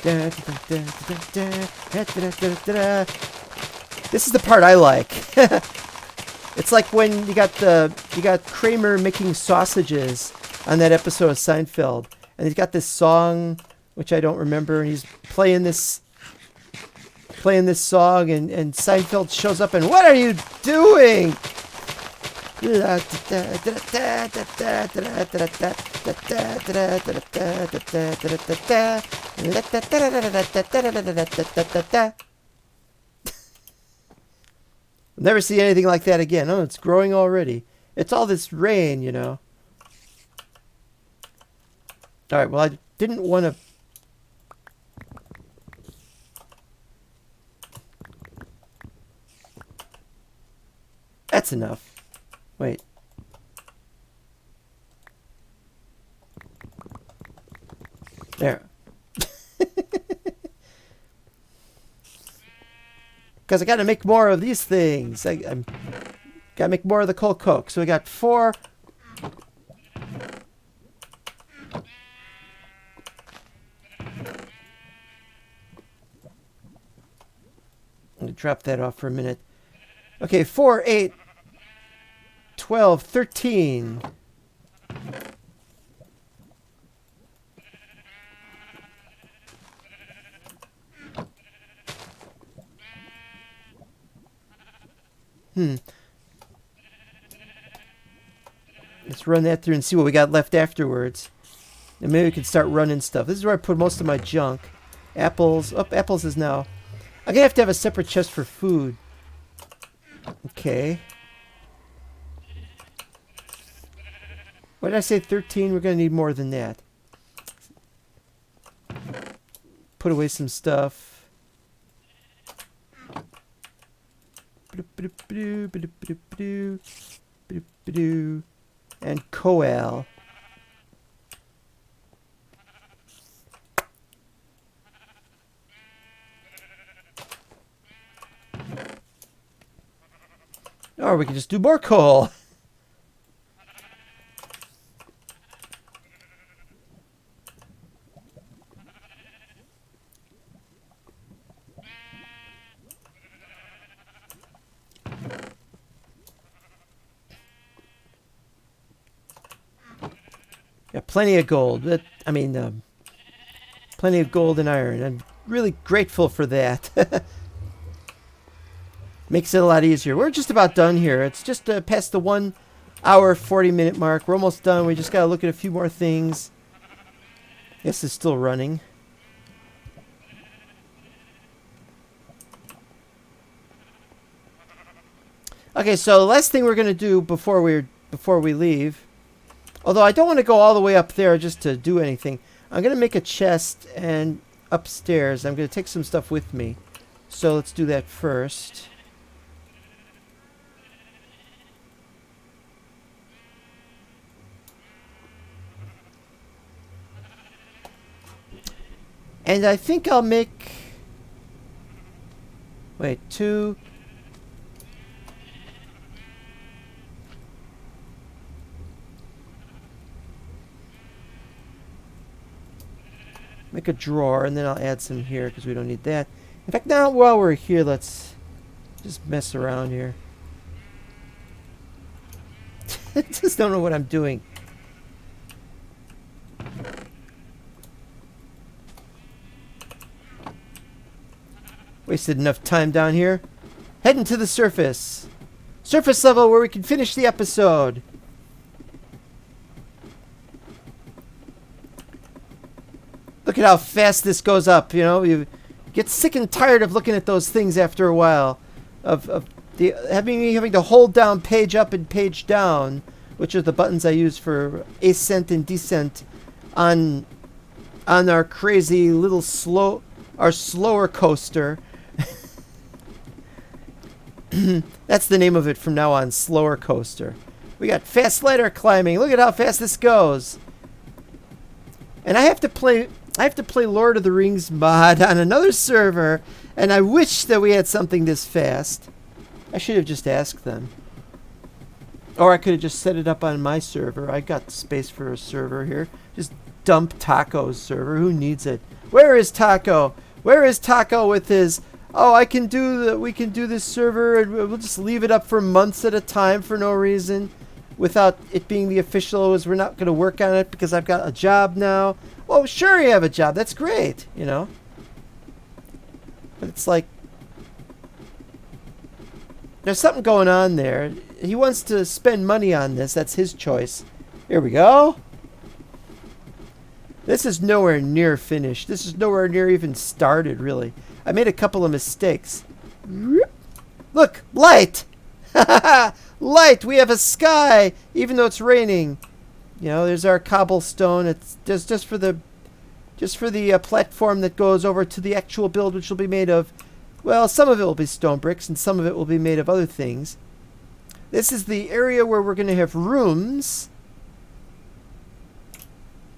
This is the part I like. It's like when you got Kramer making sausages on that episode of Seinfeld, and he's got this song which I don't remember, and he's playing this song, and Seinfeld shows up and, what are you doing? Never see anything like that again. Oh, it's growing already. It's all this rain, you know. All right, well, I didn't want to... That's enough. Wait. There. Because I got to make more of these things. I'm got to make more of the coal coke. So we got 4. I'm going to drop that off for a minute. Okay, 4, 8, 12, 13. Let's run that through and see what we got left afterwards. And maybe we can start running stuff. This is where I put most of my junk. Apples. Oh, apples is now. I'm going to have a separate chest for food. Okay. What did I say? 13? We're going to need more than that. Put away some stuff. And coal. Or we can just do more coal. Got plenty of gold. Plenty of gold and iron. I'm really grateful for that. Makes it a lot easier. We're just about done here. It's just past the 1 hour, 40-minute mark. We're almost done. We just got to look at a few more things. Yes, it's still running. Okay, so the last thing we're going to do before we leave, although I don't want to go all the way up there just to do anything, I'm going to make a chest and upstairs. I'm going to take some stuff with me. So let's do that first. And I think I'll make... Wait, 2... Make a drawer, and then I'll add some here because we don't need that. In fact, now while we're here, let's just mess around here. Just don't know what I'm doing. Wasted enough time down here. Heading to the surface. Surface level where we can finish the episode. Look at how fast this goes up, you know. You get sick and tired of looking at those things after a while. Having to hold down page up and page down, which are the buttons I use for ascent and descent on our crazy little slower coaster. That's the name of it from now on, slower coaster. We got fast ladder climbing. Look at how fast this goes. And I have to play Lord of the Rings mod on another server, and I wish that we had something this fast. I should have just asked them. Or I could have just set it up on my server. I got space for a server here. Just dump Taco's server. Who needs it? Where is Taco? Where is Taco with his, oh, we can do this server and we'll just leave it up for months at a time for no reason without it being the official, as we're not going to work on it because I've got a job now. Well, sure you have a job. That's great, you know. But it's like, there's something going on there. He wants to spend money on this. That's his choice. Here we go. This is nowhere near finished. This is nowhere near even started, really. I made a couple of mistakes. Look, light! Light! We have a sky, even though it's raining. You know, there's our cobblestone. It's just for the platform that goes over to the actual build, which will be made of, well, some of it will be stone bricks, and some of it will be made of other things. This is the area where we're going to have rooms.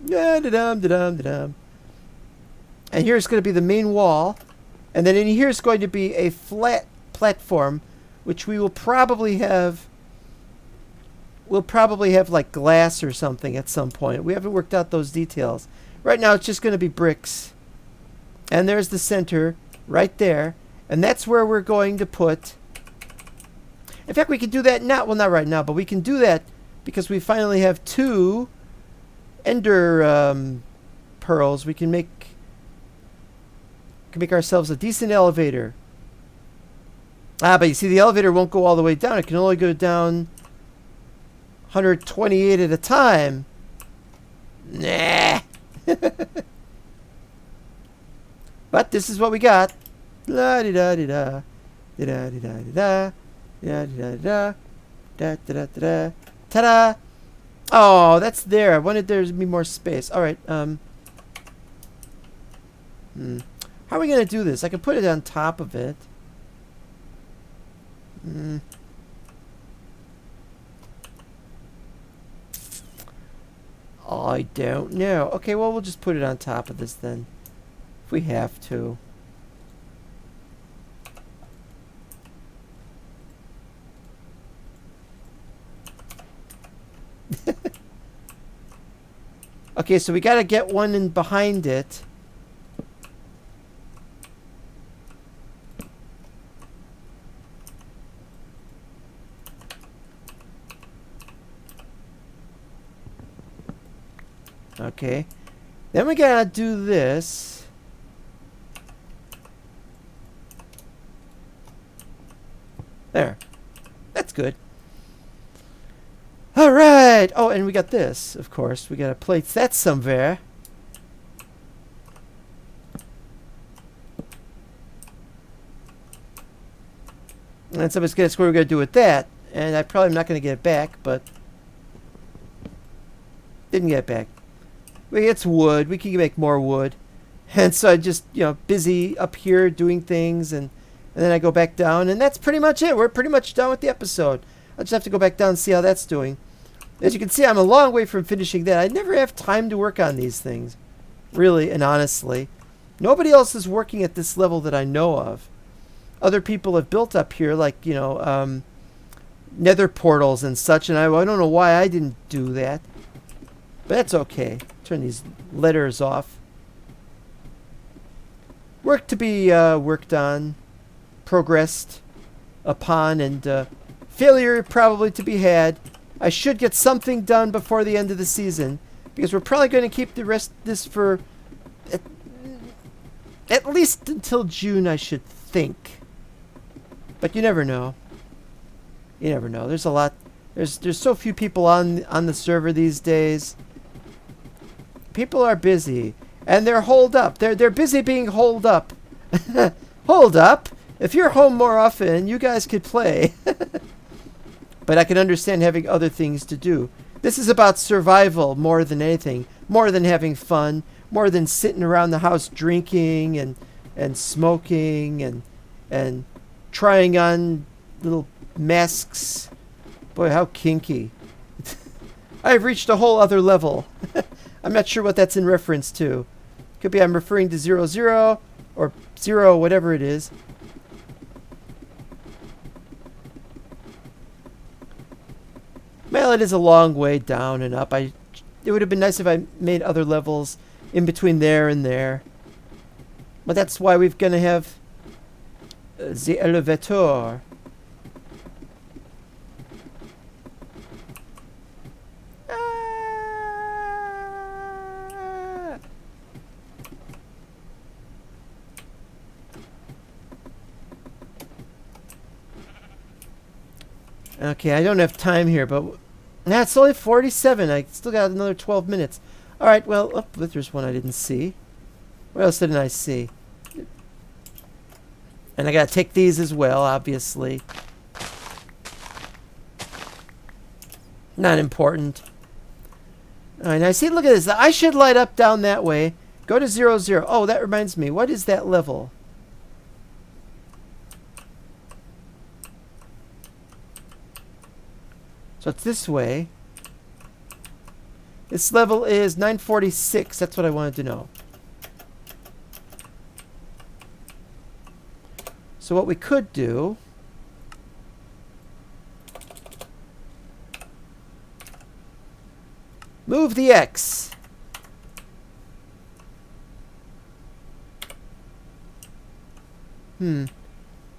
Da-da-dum. And here's going to be the main wall. And then in here is going to be a flat platform, which we will probably have. We'll probably have like glass or something at some point. We haven't worked out those details. Right now it's just going to be bricks. And there's the center right there. And that's where we're going to put. In fact, we can do that now. Well, not right now, but we can do that because we finally have 2 ender pearls. We can make ourselves a decent elevator. But you see, the elevator won't go all the way down. It can only go down 128 at a time. Nah. But this is what we got. La di da di da, di da di da di da, da di da di da, da da da da. Ta-da! Oh, that's there. I wanted there to be more space. All right. How are we gonna do this? I can put it on top of it. I don't know. Okay, well, we'll just put it on top of this then, if we have to. Okay, so we gotta get one in behind it. Okay. Then we gotta do this. There. That's good. Alright! Oh, and we got this, of course. We gotta place that somewhere. And somebody's gonna ask what we're gonna do with that. And I probably am not gonna get it back, but didn't get it back. It's wood. We can make more wood. And so I just, you know, busy up here doing things, and then I go back down, and that's pretty much it. We're pretty much done with the episode. I just have to go back down and see how that's doing. As you can see, I'm a long way from finishing that. I never have time to work on these things, really and honestly. Nobody else is working at this level that I know of. Other people have built up here, like, you know, nether portals and such, and I don't know why I didn't do that. But that's okay. Turn these letters off. Work to be worked on, progressed upon, and failure probably to be had. I should get something done before the end of the season, because we're probably going to keep the rest of this for at least until June, I should think. But you never know. You never know. There's a lot. There's so few people on the server these days. People are busy, and they're holed up. They're busy being holed up. Hold up. If you're home more often, you guys could play. But I can understand having other things to do. This is about survival more than anything. More than having fun. More than sitting around the house drinking and smoking and trying on little masks. Boy, how kinky. I've reached a whole other level. I'm not sure what that's in reference to. Could be I'm referring to 00 or 0, whatever it is. Well, it is a long way down and up. It would have been nice if I made other levels in between there and there. But that's why we're going to have the elevator. Okay, I don't have time here, but it's only 47. I still got another 12 minutes. All right, well, oh, there's one I didn't see. What else didn't I see? And I got to take these as well, obviously. Not important. All right, now see, look at this. I should light up down that way. Go to 00. Oh, that reminds me. What is that level? So it's this way. This level is 946. That's what I wanted to know. So what we could do... move the X.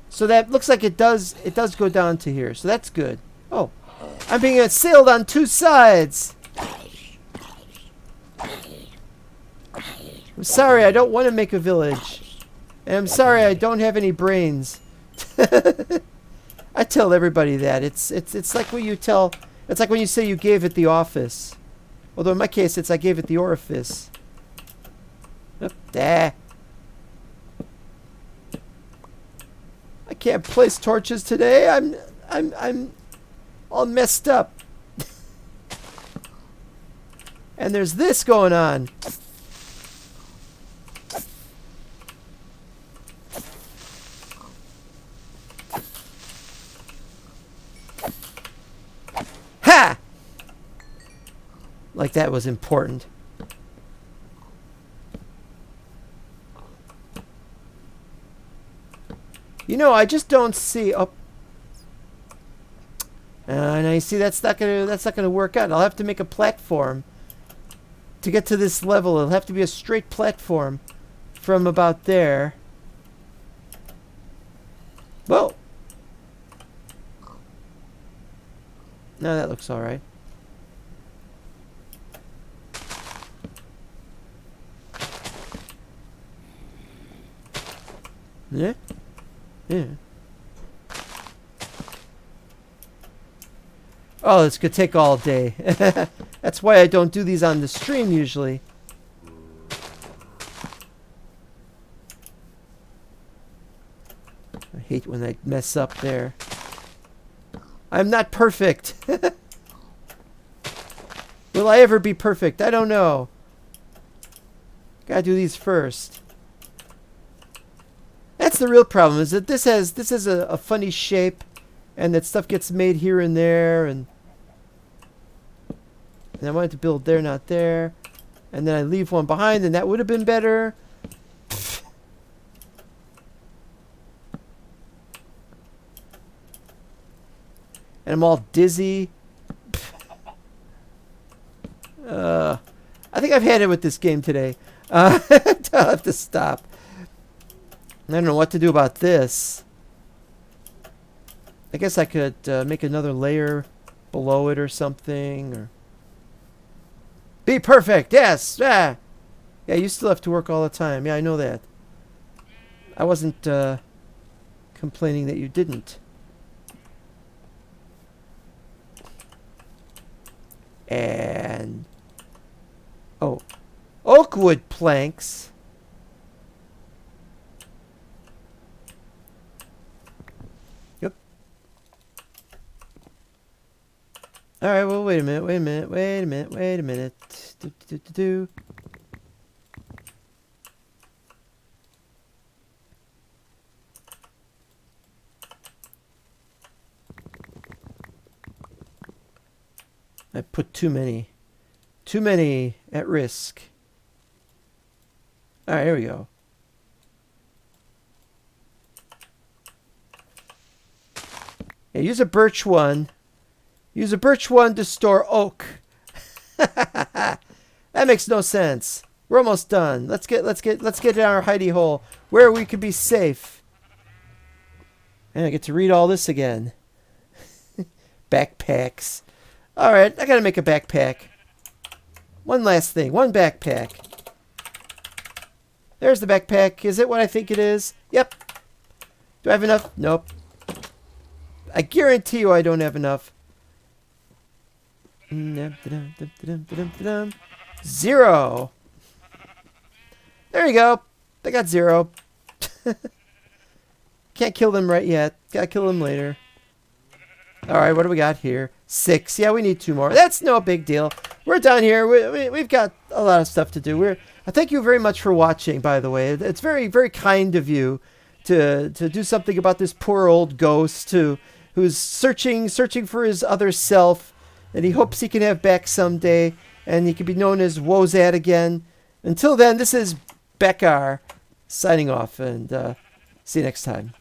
So that looks like it does go down to here. So that's good. Oh. I'm being assailed on two sides. I'm sorry, I don't want to make a village. And I'm sorry I don't have any brains. I tell everybody that. It's like what you tell... It's like when you say you gave it the office. Although in my case, it's I gave it the orifice. Oop, I can't place torches today. I'm all messed up. And there's this going on. Ha! Like that was important. You know, I just don't see... Oh. And I see that's not gonna work out. I'll have to make a platform to get to this level. It'll have to be a straight platform from about there. Whoa. No, that looks all right. Yeah. Yeah. Oh, this could take all day. That's why I don't do these on the stream usually. I hate when I mess up there. I'm not perfect. Will I ever be perfect? I don't know. Gotta do these first. That's the real problem, is that this has a funny shape, and that stuff gets made here and there, and I wanted to build there, not there, and then I leave one behind, and that would have been better. And I'm all dizzy. I think I've had it with this game today. I'll have to stop. I don't know what to do about this. I guess I could make another layer below it or something. Or be perfect, yes! Ah. Yeah, you still have to work all the time. Yeah, I know that. I wasn't complaining that you didn't. And oh, oak wood planks. Yep. All right. Well, wait a minute. Wait a minute. Wait a minute. Wait a minute. Do. I put too many at risk. All right, here we go. Yeah, use a birch one. Use a birch one to store oak. That makes no sense. We're almost done. Let's get in our hidey hole where we can be safe. And I get to read all this again. Backpacks. All right, I gotta make a backpack. One last thing, one backpack. There's the backpack. Is it what I think it is? Yep. Do I have enough? Nope. I guarantee you I don't have enough. 0. There you go. I got 0. Can't kill them right yet. Gotta kill them later. Alright, what do we got here? 6. Yeah, we need 2 more. That's no big deal. We're done here. We've got a lot of stuff to do. I thank you very much for watching, by the way. It's very, very kind of you to do something about this poor old ghost who's searching for his other self, and he hopes he can have back someday, and he can be known as Wozad again. Until then, this is Bekar signing off, and see you next time.